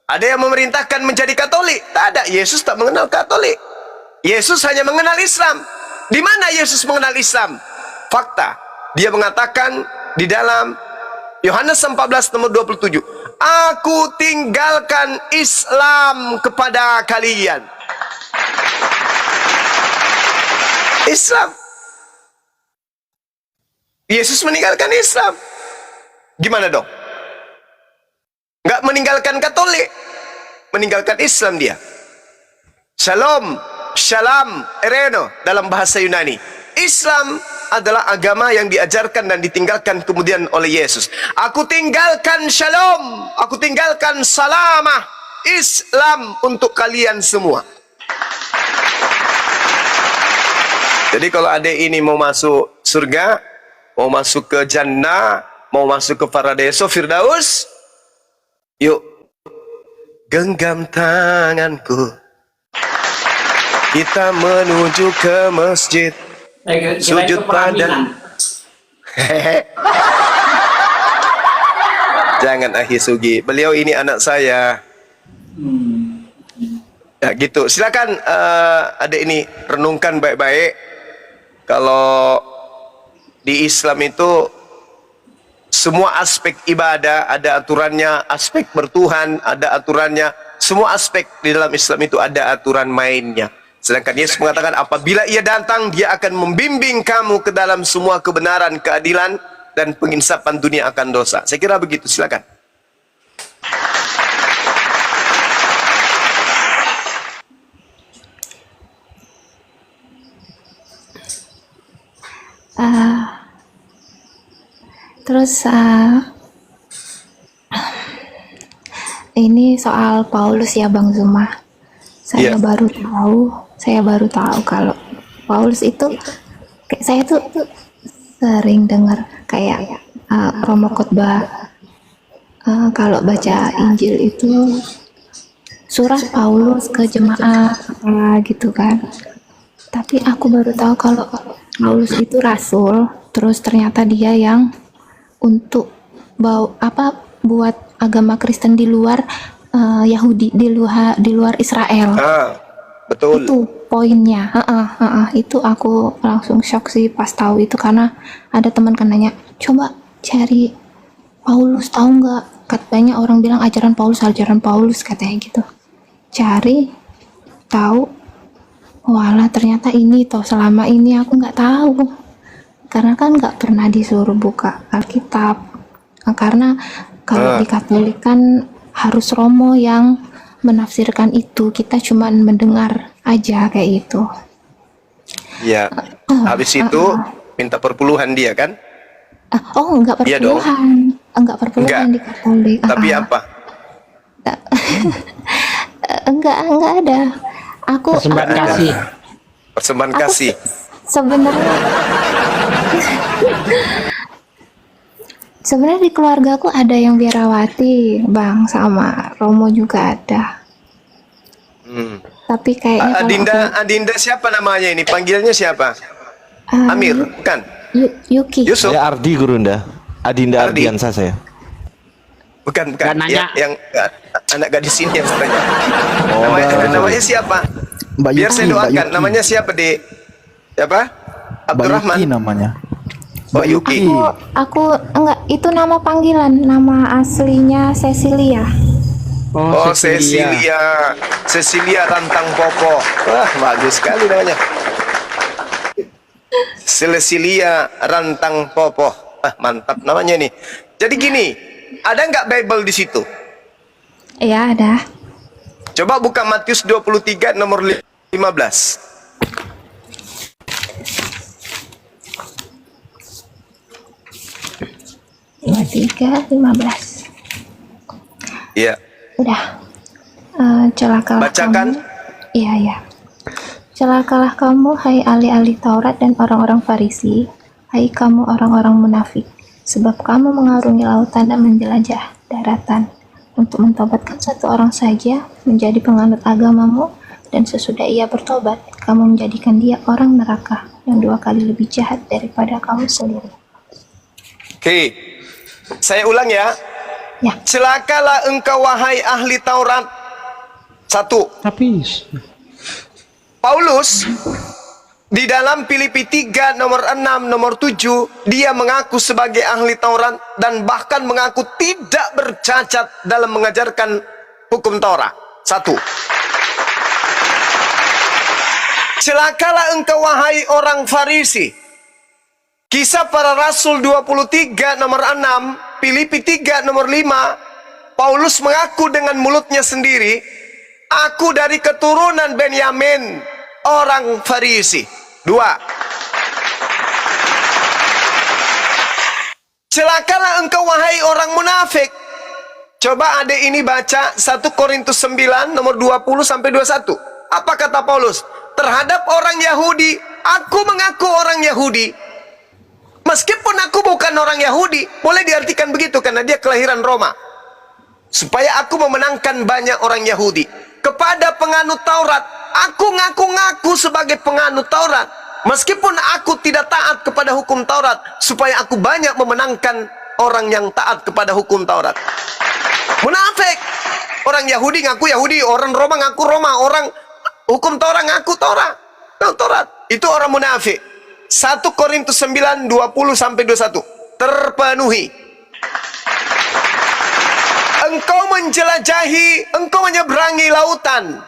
Speaker 1: ada yang memerintahkan menjadi Katolik? Tak ada. Yesus tak mengenal Katolik. Yesus hanya mengenal Islam. Di mana Yesus mengenal Islam? Fakta. Dia mengatakan di dalam Yohanes 14 nomor 27, aku tinggalkan Islam kepada kalian. Islam. Yesus meninggalkan Islam. Gimana dong? Nggak meninggalkan Katolik, meninggalkan Islam dia. Shalom, shalom, ereno dalam bahasa Yunani. Islam adalah agama yang diajarkan dan ditinggalkan kemudian oleh Yesus. Aku tinggalkan shalom, aku tinggalkan salamah, Islam untuk kalian semua. Jadi kalau adik ini mau masuk surga, mau masuk ke Jannah, mau masuk ke Paradiso Firdaus, yuk genggam tanganku, kita menuju ke masjid, sujud pada. Jangan Ahi Sugi, beliau ini anak saya. Ya gitu, silakan adik ini renungkan baik-baik. Kalau di Islam itu semua aspek ibadah ada aturannya, aspek bertuhan ada aturannya, semua aspek di dalam Islam itu ada aturan mainnya. Sedangkan Yesus mengatakan apabila ia datang, dia akan membimbing kamu ke dalam semua kebenaran, keadilan, dan penginsapan dunia akan dosa. Saya kira begitu, silakan.
Speaker 10: Terus ini soal Paulus ya Bang Zuma. Saya baru tahu kalau Paulus itu saya tuh sering dengar kayak promo khotbah kalau baca Injil itu surat Paulus ke jemaat gitu kan. Tapi aku baru tahu kalau Paulus itu rasul, terus ternyata dia yang untuk buat agama Kristen di luar Yahudi, di luar Israel.
Speaker 1: Betul.
Speaker 10: Itu poinnya. Itu aku langsung shock sih pas tahu itu, karena ada teman kan nanya, coba cari Paulus, tahu nggak? Katanya orang bilang ajaran Paulus katanya gitu. Cari, tahu, walah ternyata ini toh selama ini aku nggak tahu. Karena kan nggak pernah disuruh buka Alkitab. Karena kalau di Katolik kan harus Romo yang menafsirkan itu. Kita cuma mendengar aja kayak itu.
Speaker 1: Ya, habis itu minta perpuluhan dia kan?
Speaker 10: Enggak perpuluhan.
Speaker 1: Iya dong.
Speaker 10: Enggak perpuluhan di Katolik.
Speaker 1: Tapi apa?
Speaker 10: Enggak ada. Aku
Speaker 4: Persembahan kasih.
Speaker 1: Persembahan kasih.
Speaker 10: Sebenarnya di keluargaku ada yang biarawati, Bang, sama Romo juga ada. Tapi kayaknya
Speaker 1: Adinda siapa namanya ini? Panggilannya siapa? Amir, bukan?
Speaker 10: Yuki.
Speaker 1: Yusuf.
Speaker 6: Saya Ardi Gurunda. Adinda Ardiansa saya.
Speaker 1: Bukan.
Speaker 4: nanya.
Speaker 1: Yang anak gadis ini yang saya tanya. Namanya siapa?
Speaker 9: Mbak
Speaker 1: Biar
Speaker 9: Yuki,
Speaker 1: saya doakan.
Speaker 9: Mbak Yuki.
Speaker 1: Namanya siapa, Dek? Siapa? Abdurrahman.
Speaker 9: Mbak Yuki namanya.
Speaker 1: Oh, Yuki.
Speaker 10: Aku enggak, itu nama panggilan, nama aslinya Cecilia.
Speaker 1: Oh, Cecilia Rantang Popo. Wah, bagus sekali namanya. Cecilia Rantang Popo. Mantap namanya nih. Jadi gini, ada nggak Bible di situ?
Speaker 10: Iya, ada.
Speaker 1: Coba buka Matius 23 nomor 15.
Speaker 10: Dua, 3, 15.
Speaker 1: Iya.
Speaker 10: Udah. Celakalah
Speaker 1: Bacakan.
Speaker 10: kamu. Iya. Celakalah kamu, hai ahli-ahli Taurat dan orang-orang Farisi, hai kamu orang-orang munafik, sebab kamu mengarungi lautan dan menjelajah daratan untuk mentobatkan satu orang saja menjadi penganut agamamu, dan sesudah ia bertobat, kamu menjadikan dia orang neraka yang 2 kali lebih jahat daripada kamu sendiri.
Speaker 1: Oke, saya ulang ya.
Speaker 10: Ya.
Speaker 1: Celakalah engkau wahai ahli Taurat. 1.
Speaker 4: Habis.
Speaker 1: Paulus di dalam Filipi 3 nomor 6 nomor 7 dia mengaku sebagai ahli Taurat dan bahkan mengaku tidak bercacat dalam mengajarkan hukum Taurat. 1. Celakalah engkau wahai orang Farisi. Kisah Para Rasul 23 nomor 6, Filipi 3 nomor 5, Paulus mengaku dengan mulutnya sendiri, aku dari keturunan Benyamin, orang Farisi. 2. Celakalah engkau wahai orang munafik. Coba adik ini baca 1 Korintus 9 nomor 20 sampai 21. Apa kata Paulus? Terhadap orang Yahudi, aku mengaku orang Yahudi. Meskipun aku bukan orang Yahudi, boleh diartikan begitu karena dia kelahiran Roma. Supaya aku memenangkan banyak orang Yahudi. Kepada penganut Taurat, aku ngaku-ngaku sebagai penganut Taurat. Meskipun aku tidak taat kepada hukum Taurat, supaya aku banyak memenangkan orang yang taat kepada hukum Taurat. Munafik. Orang Yahudi ngaku Yahudi, orang Roma ngaku Roma, orang hukum Taurat ngaku Taurat. Itu orang munafik. 1 Korintus 9 20 sampai 21. Terpenuhi. Engkau menjelajahi, engkau menyeberangi lautan.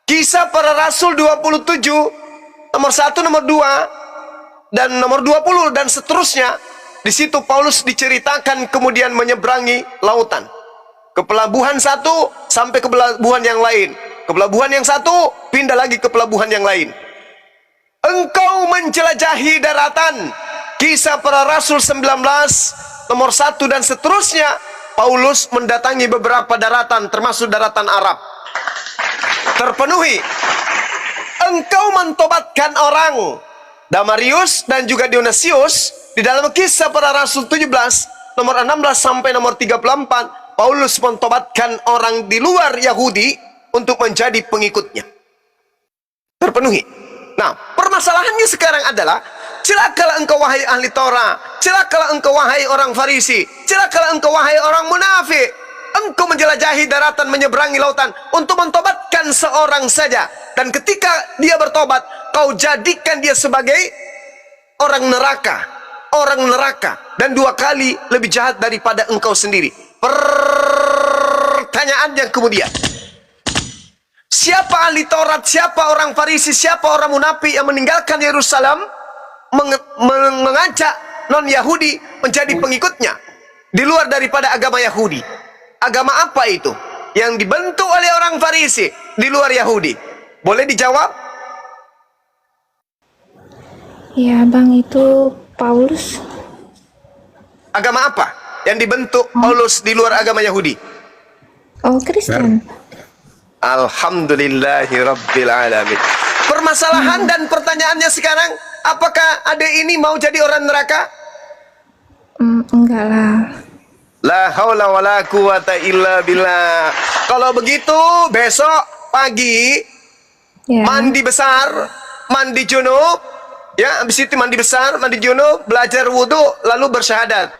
Speaker 1: Kisah Para Rasul 27 nomor 1, nomor 2 dan nomor 20 dan seterusnya. Di situ Paulus diceritakan kemudian menyeberangi lautan. Ke pelabuhan satu sampai ke pelabuhan yang lain. Ke pelabuhan yang satu pindah lagi ke pelabuhan yang lain. Engkau menjelajahi daratan. Kisah Para Rasul 19 nomor 1 dan seterusnya. Paulus mendatangi beberapa daratan termasuk daratan Arab. Terpenuhi. Engkau mentobatkan orang. Damarius dan juga Dionysius di dalam Kisah Para Rasul 17 nomor 16 sampai nomor 34. Paulus mentobatkan orang di luar Yahudi untuk menjadi pengikutnya. Terpenuhi. Nah, permasalahannya sekarang adalah celakalah engkau wahai ahli Torah, celakalah engkau wahai orang Farisi, celakalah engkau wahai orang munafik. Engkau menjelajahi daratan, menyeberangi lautan untuk mentobatkan seorang saja, dan ketika dia bertobat, kau jadikan dia sebagai orang neraka, dan 2 kali lebih jahat daripada engkau sendiri. Pertanyaannya kemudian, siapa ahli Taurat, siapa orang Farisi, siapa orang munafik yang meninggalkan Yerusalem, mengajak non-Yahudi menjadi pengikutnya di luar daripada agama Yahudi? Agama apa itu yang dibentuk oleh orang Farisi di luar Yahudi? Boleh dijawab?
Speaker 10: Ya bang, itu Paulus.
Speaker 1: Agama apa yang dibentuk Paulus di luar agama Yahudi?
Speaker 10: Oh, Kristen.
Speaker 1: Alhamdulillahirabbil alamin. Permasalahan dan pertanyaannya sekarang, apakah adik ini mau jadi orang neraka?
Speaker 10: Enggak lah.
Speaker 1: La haula wala quwata illa billah. Kalau begitu besok pagi mandi besar, mandi junub, ya, habis itu mandi besar, mandi junub, belajar wudhu, lalu bersyahadat.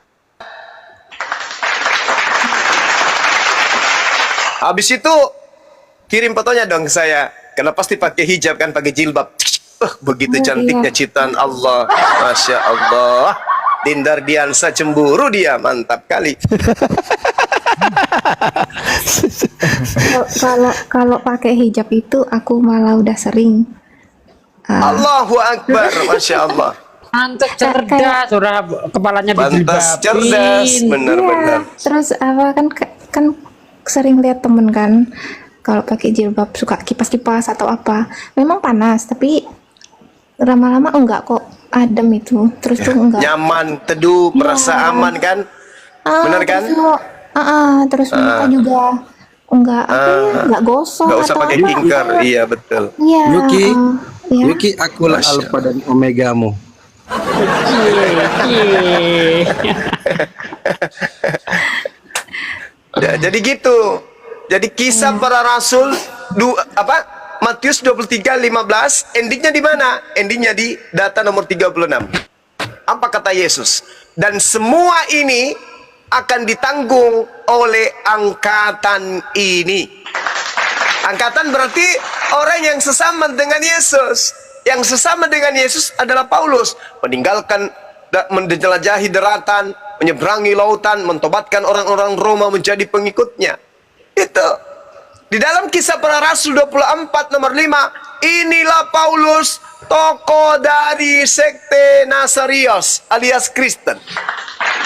Speaker 1: Habis itu kirim fotonya dong ke saya, karena pasti pakai hijab kan, pakai jilbab. Begitu cantiknya ciptaan Allah, masya Allah. Dindar Diansa cemburu dia, mantap kali.
Speaker 10: Kalau pakai hijab itu aku malah udah sering.
Speaker 1: Allahu Akbar, masya Allah.
Speaker 4: Pantes cerdas, sudah kepalanya dijilbabin.
Speaker 1: Pantes cerdas, benar-benar.
Speaker 10: Ya, terus apa kan sering lihat temen kan, kalau pakai jilbab suka kipas-kipas atau apa. Memang panas, tapi lama-lama enggak kok, adem itu. Terus tuh enggak. Nyaman,
Speaker 1: teduh, merasa aman kan? Benar kan?
Speaker 10: Terus muka juga enggak enggak gosong.
Speaker 1: Enggak usah pakai tingkar, iya betul.
Speaker 10: Iya.
Speaker 7: Yuki, akulah alfa dan omegamu.
Speaker 1: Ya, jadi gitu. Jadi kisah para rasul Matius 23:15, endingnya di mana? Endingnya di data nomor 36. Apa kata Yesus? Dan semua ini akan ditanggung oleh angkatan ini. Angkatan berarti orang yang sesama dengan Yesus. Yang sesama dengan Yesus adalah Paulus. Meninggalkan, menjelajahi daratan, menyeberangi lautan, mentobatkan orang-orang Roma menjadi pengikutnya. Itu. Di dalam Kisah Para Rasul 24 nomor 5, inilah Paulus, tokoh dari sekte Nasarios alias Kristen.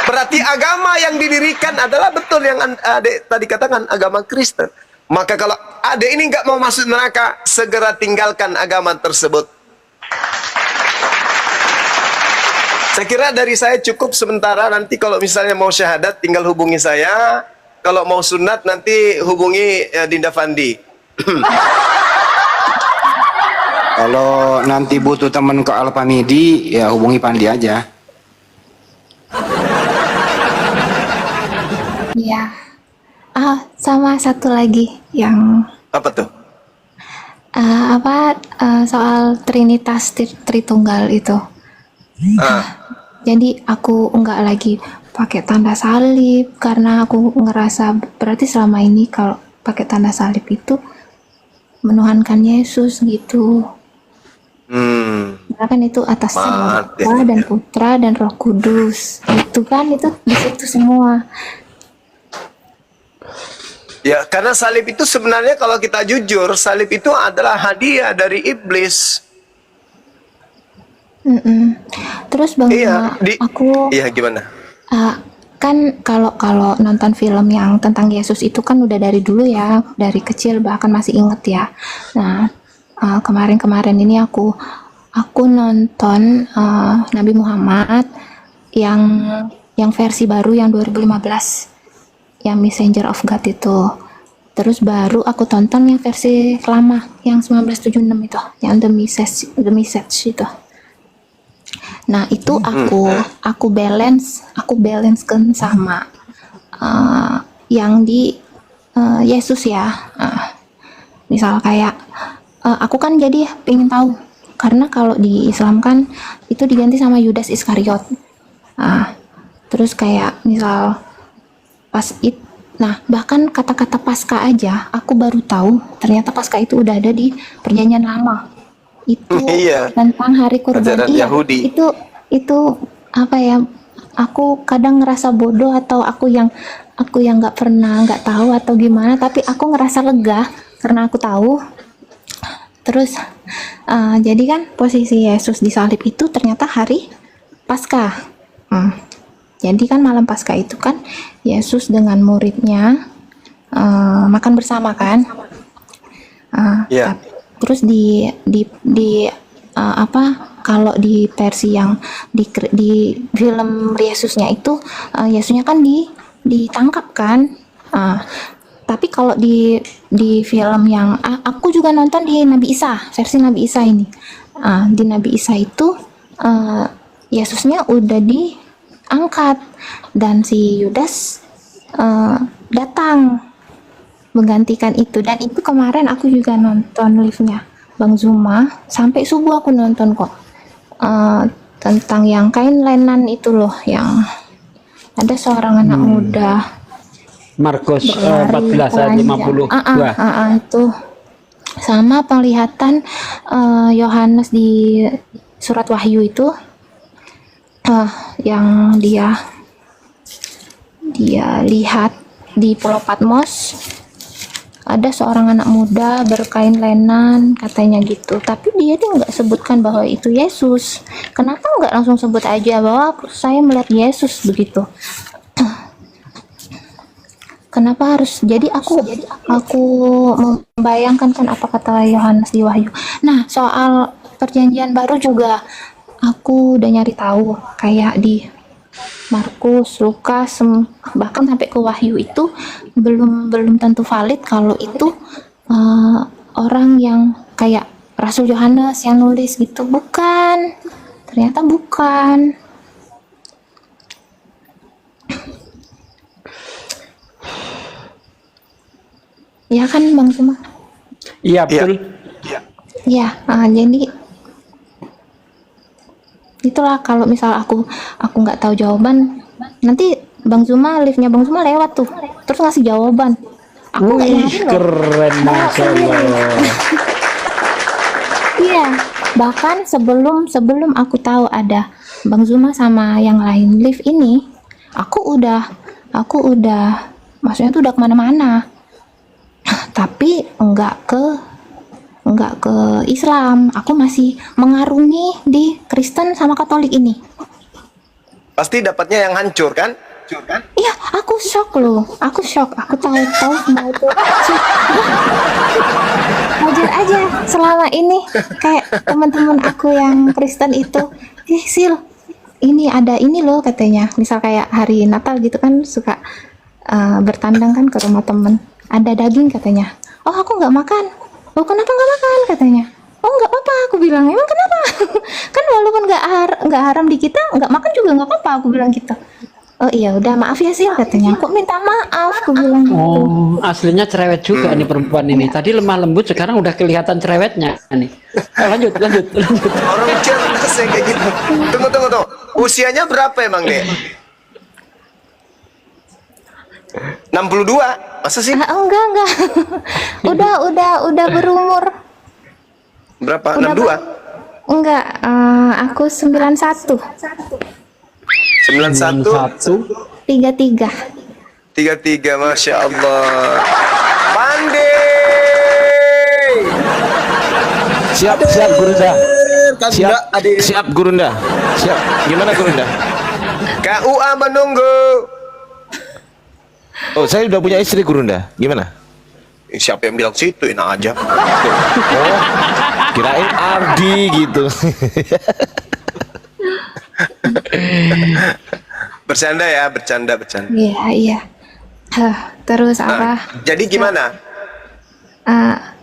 Speaker 1: Berarti agama yang didirikan adalah betul yang Adek tadi katakan, agama Kristen. Maka kalau Adek ini nggak mau masuk neraka, segera tinggalkan agama tersebut. Saya kira dari saya cukup sementara. Nanti kalau misalnya mau syahadat tinggal hubungi saya. Kalau mau sunat nanti hubungi Dinda Fandi.
Speaker 5: Kalau nanti butuh teman ke Alpamidi, ya hubungi Pandi aja.
Speaker 10: Iya. Sama satu lagi yang
Speaker 1: Apa tuh?
Speaker 10: soal Trinitas Tritunggal itu. Jadi aku enggak lagi pakai tanda salib karena aku ngerasa berarti selama ini kalau pakai tanda salib itu menuhankan Yesus gitu. Karena kan itu atas nama Bapa dan Putra dan Roh Kudus. Itu kan itu di situ semua.
Speaker 1: Ya, karena salib itu sebenarnya kalau kita jujur, salib itu adalah hadiah dari iblis.
Speaker 10: Terus Bang, aku
Speaker 1: gimana?
Speaker 10: kan kalau nonton film yang tentang Yesus itu kan udah dari dulu ya, dari kecil bahkan masih inget ya. Nah, kemarin ini aku nonton Nabi Muhammad yang versi baru yang 2015, yang Messenger of God itu. Terus baru aku tonton yang versi lama yang 1976 itu, yang The Message itu. Nah itu aku balancekan sama yang di Yesus ya. Misal kayak aku kan jadi pengen tahu, karena kalau di Islam kan itu diganti sama Yudas Iskariot. Terus kayak misal bahkan kata-kata pasca aja aku baru tahu ternyata pasca itu udah ada di Perjanjian Lama. Itu tentang hari kurban.
Speaker 1: Yahudi.
Speaker 10: Itu apa ya, aku kadang ngerasa bodoh atau aku yang nggak tahu atau gimana, tapi aku ngerasa lega karena aku tahu. Terus jadi kan posisi Yesus disalib itu ternyata hari Paskah. Jadi kan malam Paskah itu kan Yesus dengan muridnya makan bersama kan. Terus kalau di versi yang di film Yesusnya itu Yesusnya kan ditangkap kan. Tapi kalau di film yang aku juga nonton di Nabi Isa, versi Nabi Isa ini. Di Nabi Isa itu Yesusnya udah diangkat dan si Yudas datang menggantikan itu. Dan itu kemarin aku juga nonton live-nya Bang Zuma sampai subuh aku nonton kok. Tentang yang kain lenan itu loh, yang ada seorang anak muda
Speaker 4: Markus 14 ayat 52.
Speaker 10: Itu sama penglihatan Yohanes di surat Wahyu itu, yang dia lihat di Pulau Patmos ada seorang anak muda berkain lenan katanya gitu, tapi dia nggak sebutkan bahwa itu Yesus. Kenapa nggak langsung sebut aja bahwa saya melihat Yesus begitu? Kenapa harus? Jadi aku membayangkan kan apa kata Yohanes di Wahyu. Nah, soal Perjanjian Baru juga aku udah nyari tahu, kayak di Markus, Lukas, bahkan sampai ke Wahyu itu belum tentu valid kalau itu orang yang kayak Rasul Yohanes yang nulis gitu. Bukan, ternyata bukan. Ya kan Bang Zuma?
Speaker 4: Iya betul.
Speaker 1: Ya.
Speaker 10: Ya, jadi itulah kalau misal aku nggak tahu jawaban, nanti liftnya Bang Zuma lewat tuh, terus ngasih jawaban. Aku nggak
Speaker 4: Wih,
Speaker 10: yakin loh.
Speaker 4: keren, Masya Allah.
Speaker 10: Iya, bahkan sebelum aku tahu ada Bang Zuma sama yang lain live ini, aku udah maksudnya tuh udah kemana-mana, tapi enggak ke Islam. Aku masih mengarungi di Kristen sama Katolik ini.
Speaker 1: Pasti dapatnya yang hancur kan?
Speaker 10: Iya, aku shock loh. Aku tahu semua itu. Wajar aja selama ini kayak teman-teman aku yang Kristen itu, Sil, ini ada ini loh katanya. Misal kayak hari Natal gitu kan suka bertandang kan ke rumah temen. Ada daging katanya. Oh, aku nggak makan. Oh, kenapa nggak makan katanya? Oh, nggak apa-apa, aku bilang. Emang kenapa? Kan walaupun nggak haram di kita, nggak makan juga nggak apa-apa, aku bilang gitu. Oh iya, udah maaf ya Sil katanya. Kok minta maaf, aku bilang gitu.
Speaker 4: Oh, aslinya cerewet juga nih perempuan ini. Tadi lemah lembut, sekarang udah kelihatan cerewetnya nih. Lanjut.
Speaker 1: Orang cerdas yang kayak gitu. Tunggu. Usianya berapa emang deh? 62? Masa sih?
Speaker 10: Enggak. udah berumur.
Speaker 1: Berapa?
Speaker 10: Udah
Speaker 1: 62?
Speaker 10: Enggak, aku 91.
Speaker 1: 91?
Speaker 10: 33.
Speaker 1: 33, Masya Allah. Pandai.
Speaker 6: Siap Gurunda. Siap Gurunda. Siap. Gimana Gurunda?
Speaker 1: KUA menunggu.
Speaker 6: Oh, saya udah punya istri Gurunda. Gimana?
Speaker 1: Siapa yang bilang situ? Enak aja.
Speaker 6: Oh, kirain Ardi gitu.
Speaker 1: Bercanda ya, bercanda.
Speaker 10: Iya. Terus apa?
Speaker 1: Jadi gimana?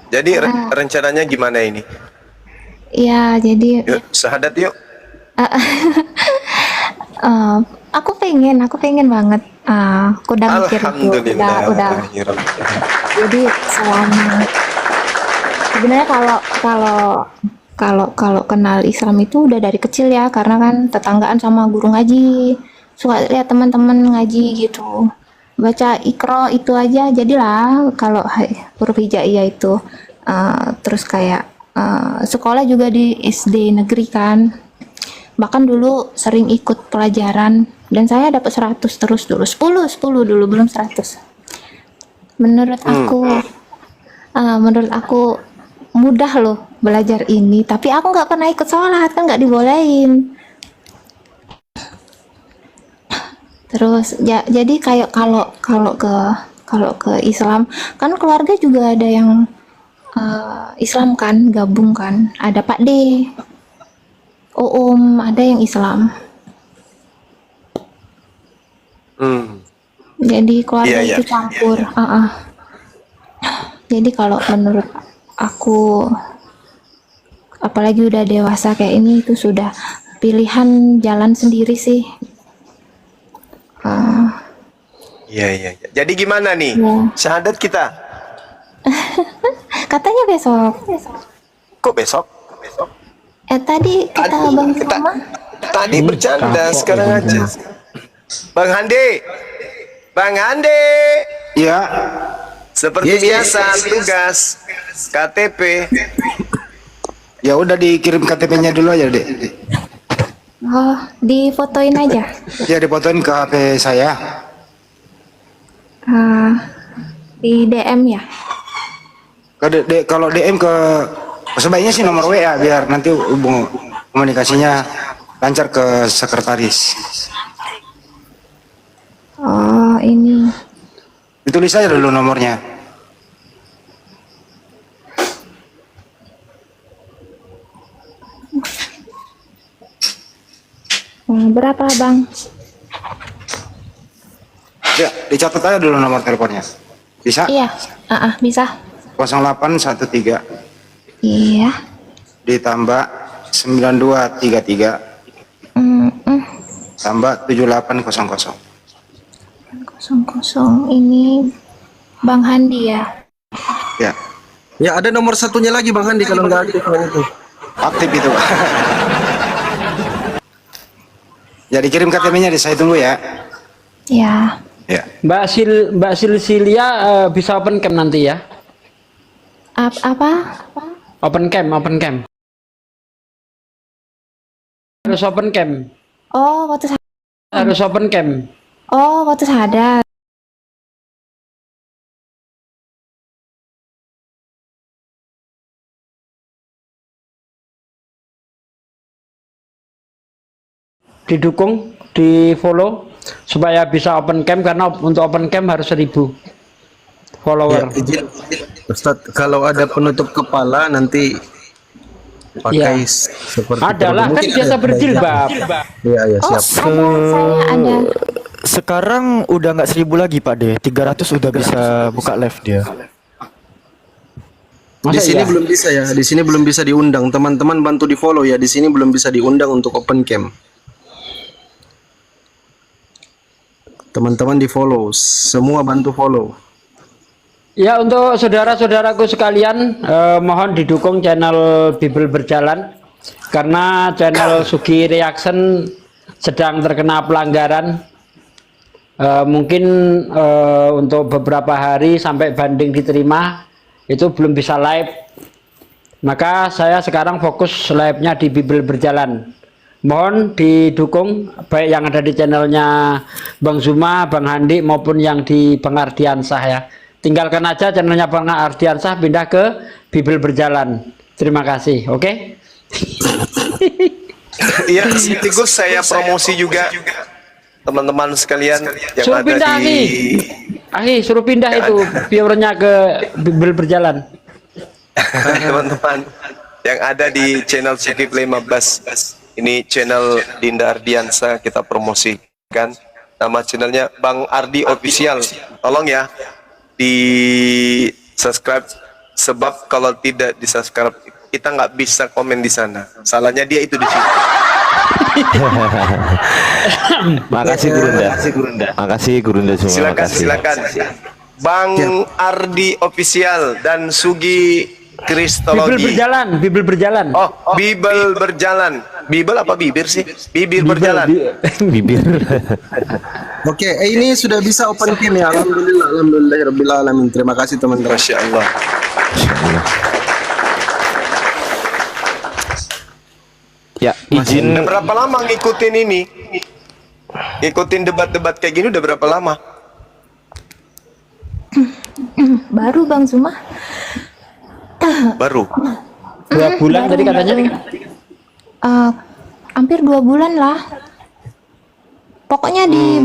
Speaker 1: Jadi rencananya gimana ini?
Speaker 10: Iya, jadi
Speaker 1: Yuk, syahadat yuk.
Speaker 10: aku pengen banget. Aku udah mikir itu, udah. Jadi sebenarnya kalau kenal Islam itu udah dari kecil ya, karena kan tetanggaan sama guru ngaji, suka lihat teman-teman ngaji gitu, baca Iqra itu aja jadilah kalau huruf hijaiyah itu. Terus kayak sekolah juga di SD negeri kan, bahkan dulu sering ikut pelajaran dan saya dapat 100 terus dulu, 10 dulu, belum 100. Menurut aku mudah loh belajar ini, tapi aku nggak pernah ikut sholat kan, nggak dibolehin. Terus jadi kayak kalau ke Islam kan keluarga juga ada yang Islam kan, gabung kan, ada Pak D, ada yang Islam. Jadi keluarga itu campur. Jadi kalau menurut aku, apalagi udah dewasa kayak ini, itu sudah pilihan jalan sendiri sih.
Speaker 1: Iya. Jadi gimana nih? Syahadat kita?
Speaker 10: Katanya besok.
Speaker 1: Kok besok?
Speaker 10: Tadi kata Bang Zuma.
Speaker 1: Tadi bercanda, sekarang aja. Bang Hande.
Speaker 5: Ya.
Speaker 1: Seperti biasa, tugas KTP.
Speaker 5: Ya udah dikirim KTP-nya dulu aja, Dek.
Speaker 10: Oh, difotoin aja.
Speaker 5: Ya difotoin ke HP saya.
Speaker 10: Di DM ya.
Speaker 5: Kalau DM ke sebaiknya sih nomor WA biar nanti komunikasinya lancar ke sekretaris.
Speaker 10: Oh, ini.
Speaker 5: Ditulis aja dulu nomornya.
Speaker 10: Berapa, Bang?
Speaker 5: Ya, dicatat aja dulu nomor teleponnya. Bisa?
Speaker 10: Iya, bisa.
Speaker 5: 0813.
Speaker 10: Iya.
Speaker 5: Ditambah 9233. Tambah 7800.
Speaker 10: 00 ini Bang Handi ya.
Speaker 5: Ya.
Speaker 7: Ya ada nomor satunya lagi Bang Handi kalau nggak aktif yang itu.
Speaker 5: Aktif itu. Ya dikirim KTP-nya, saya tunggu ya.
Speaker 10: Ya.
Speaker 5: Ya.
Speaker 4: Mbak Silsilia bisa open cam nanti ya.
Speaker 10: Apa?
Speaker 4: Open cam. Harus open cam.
Speaker 10: Oh, waktu
Speaker 4: Harus open cam.
Speaker 10: sadar.
Speaker 4: Didukung, di follow supaya bisa open cam, karena untuk open cam harus 1000 follower.
Speaker 7: Ya, izin Ustadz, kalau ada penutup kepala nanti pakai seperti
Speaker 4: Adalah kan biasa berjilbab.
Speaker 7: Iya ya siap.
Speaker 10: Saya ada.
Speaker 11: Sekarang udah nggak 1000 lagi Pak De, 300 udah bisa buka live dia.
Speaker 7: Di sini
Speaker 4: iya?
Speaker 7: belum bisa ya, di sini belum bisa diundang. Teman-teman bantu di follow ya, di sini belum bisa diundang untuk open cam. Teman-teman di follow, semua bantu follow.
Speaker 4: Ya, untuk saudara-saudaraku sekalian, mohon didukung channel Bible Berjalan, karena channel Sugi Reaction sedang terkena pelanggaran. Mungkin untuk beberapa hari sampai banding diterima itu belum bisa live, maka saya sekarang fokus live-nya di Bible Berjalan. Mohon didukung baik yang ada di channelnya Bang Zuma, Bang Handi maupun yang di Bang Ardiansah ya. Tinggalkan aja channelnya Bang Ardiansah, pindah ke Bible Berjalan. Terima kasih. Oke?
Speaker 1: Iya, sekaligus saya promosi juga teman-teman sekalian yang
Speaker 4: Suruh
Speaker 1: ada
Speaker 4: pindah,
Speaker 1: di
Speaker 4: Akhi, suruh pindah itu viewernya ke Bible Berjalan.
Speaker 1: teman-teman yang ada di channel Sugi 15. Ini channel Dinda Ardiansa, kita promosikan. Nama channelnya Bang Ardi Official. Tolong ya di subscribe, sebab kalau tidak di subscribe kita nggak bisa komen di sana. Salahnya dia itu di situ.
Speaker 6: Makasih Gurunda. Makasih Gurunda semua.
Speaker 1: Silakan. Bang Ardi Official dan Sugi Kristologi.
Speaker 4: Bible Berjalan.
Speaker 1: Oh, Bible Berjalan. Bible apa bibir sih? Bibir berjalan.
Speaker 6: Bibir.
Speaker 7: Oke, ini sudah bisa open cam ya. Alhamdulillah alamin. Terima kasih teman-teman.
Speaker 1: Masya Allah.
Speaker 6: Ya, izin.
Speaker 1: Udah berapa lama ngikutin ini? Ngikutin debat-debat kayak gini udah berapa lama?
Speaker 10: Baru Bang Zuma.
Speaker 1: Baru.
Speaker 4: 2 bulan tadi katanya.
Speaker 10: Hampir 2 bulan lah. Pokoknya di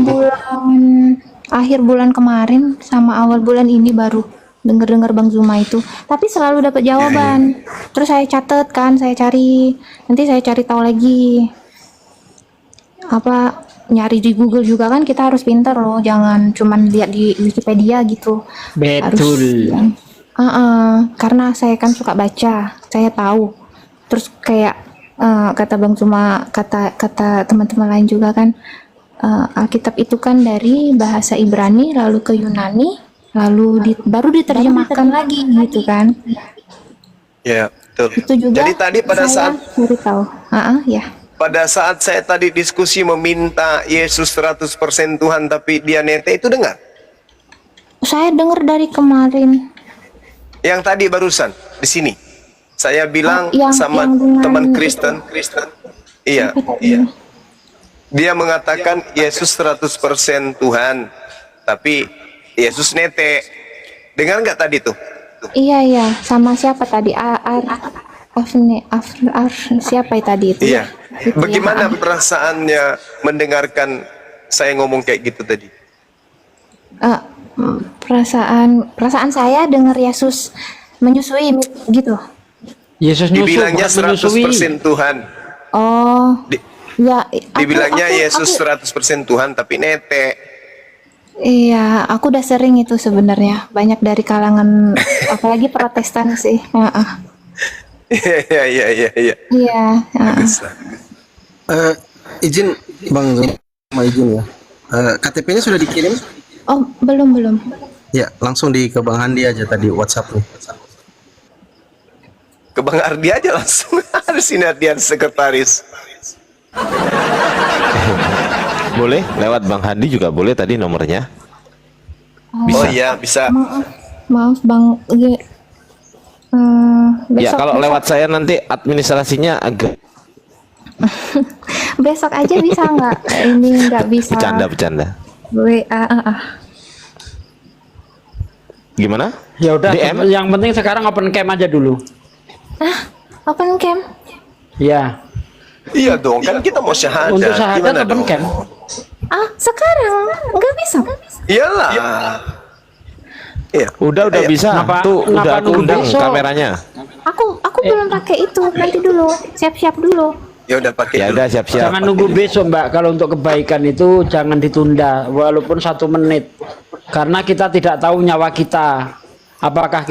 Speaker 10: akhir bulan kemarin sama awal bulan ini baru dengar Bang Zuma itu. Tapi selalu dapat jawaban. Terus saya catat kan, saya cari. Nanti saya cari tahu lagi. Nyari di Google juga kan, kita harus pinter loh. Jangan cuman lihat di Wikipedia gitu.
Speaker 4: Betul.
Speaker 10: Karena saya kan suka baca, saya tahu. Terus kayak kata Bang Zuma, kata teman-teman lain juga kan, Alkitab itu kan dari bahasa Ibrani lalu ke Yunani, lalu baru diterjemahkan lagi gitu kan.
Speaker 1: Ya, betul.
Speaker 10: Itu juga.
Speaker 1: Jadi tadi pada saat
Speaker 10: cari tahu. Ya.
Speaker 1: Pada saat saya tadi diskusi meminta Yesus 100% Tuhan tapi dia nete, itu dengar?
Speaker 10: Saya dengar dari kemarin.
Speaker 1: Yang tadi barusan di sini. Saya bilang sama
Speaker 10: yang
Speaker 1: teman
Speaker 10: itu.
Speaker 1: Kristen. Iya. Dia mengatakan Yesus 100% Tuhan, tapi Yesus nete. Dengar nggak tadi tuh?
Speaker 10: Iya. Sama siapa tadi? Siapa tadi itu?
Speaker 1: Iya.
Speaker 10: Gitu
Speaker 1: Bagaimana
Speaker 10: ya.
Speaker 1: perasaannya mendengarkan saya ngomong kayak gitu tadi?
Speaker 10: Perasaan saya dengar Yesus menyusui gitu.
Speaker 4: Yesus
Speaker 1: Dibilangnya 100% Tuhan.
Speaker 10: Oh. Ya.
Speaker 1: Dibilangnya
Speaker 10: aku-
Speaker 1: Yesus 100% Tuhan tapi nete.
Speaker 10: Iya, aku udah sering itu sebenarnya. Banyak dari kalangan apalagi Protestan sih.
Speaker 1: Iya.
Speaker 10: Iya.
Speaker 7: Izin Bang Zuma, izin ya. KTP-nya sudah dikirim?
Speaker 10: Oh, belum.
Speaker 7: Ya, langsung ke Bang Handi aja tadi WhatsApp nih.
Speaker 1: Ke Bang Ardi aja langsung. Harus ini hadiah sekretaris.
Speaker 6: Boleh lewat Bang Handi juga boleh tadi nomornya.
Speaker 1: Oh iya, bisa.
Speaker 10: Maaf Bang, ya,
Speaker 6: Ya
Speaker 10: besok,
Speaker 6: kalau lewat saya nanti administrasinya agak
Speaker 10: besok aja bisa nggak? Ini nggak bisa.
Speaker 6: bercanda.
Speaker 10: WA.
Speaker 6: Gimana?
Speaker 4: Ya udah,
Speaker 6: DM?
Speaker 4: yang penting sekarang open cam aja dulu.
Speaker 10: Open cam.
Speaker 4: Ya,
Speaker 1: Iya dong, kan kita mau syahadat.
Speaker 4: untuk syahadat
Speaker 1: Gimana
Speaker 4: open
Speaker 1: dong?
Speaker 4: cam.
Speaker 10: Sekarang nggak bisa.
Speaker 1: Iyalah. Iya.
Speaker 6: Udah
Speaker 1: Ayo.
Speaker 6: bisa.
Speaker 4: Kenapa-
Speaker 6: Tuh
Speaker 4: kenapa
Speaker 6: udah aku
Speaker 4: nunggu
Speaker 6: undang
Speaker 4: besok?
Speaker 6: kameranya.
Speaker 10: Aku belum pakai itu. Nanti dulu. Siap-siap dulu.
Speaker 1: Ya udah pakai.
Speaker 6: Ya
Speaker 1: dulu.
Speaker 6: udah siap-siap.
Speaker 4: Jangan nunggu besok Mbak, kalau untuk kebaikan itu jangan ditunda walaupun 1 menit, karena kita tidak tahu nyawa kita, apakah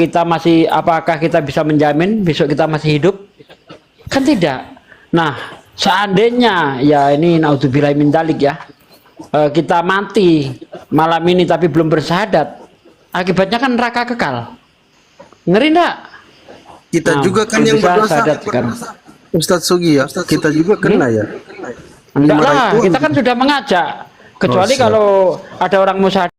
Speaker 4: kita bisa menjamin besok kita masih hidup, kan tidak. Nah seandainya ya ini naudzubillahi min dzalik ya, kita mati malam ini tapi belum bersyahadat, akibatnya kan neraka kekal. Ngeri enggak?
Speaker 7: Kita
Speaker 4: Nah,
Speaker 7: juga kan yang
Speaker 4: bisa
Speaker 7: berdosa.
Speaker 4: syahadat sekarang.
Speaker 7: Ustadz Sugi ya, kita juga kena ya.
Speaker 4: Enggak lah,
Speaker 7: Dimarahin
Speaker 4: kita kan sudah mengajak. Kecuali
Speaker 7: siap.
Speaker 4: kalau ada orang mau syahadat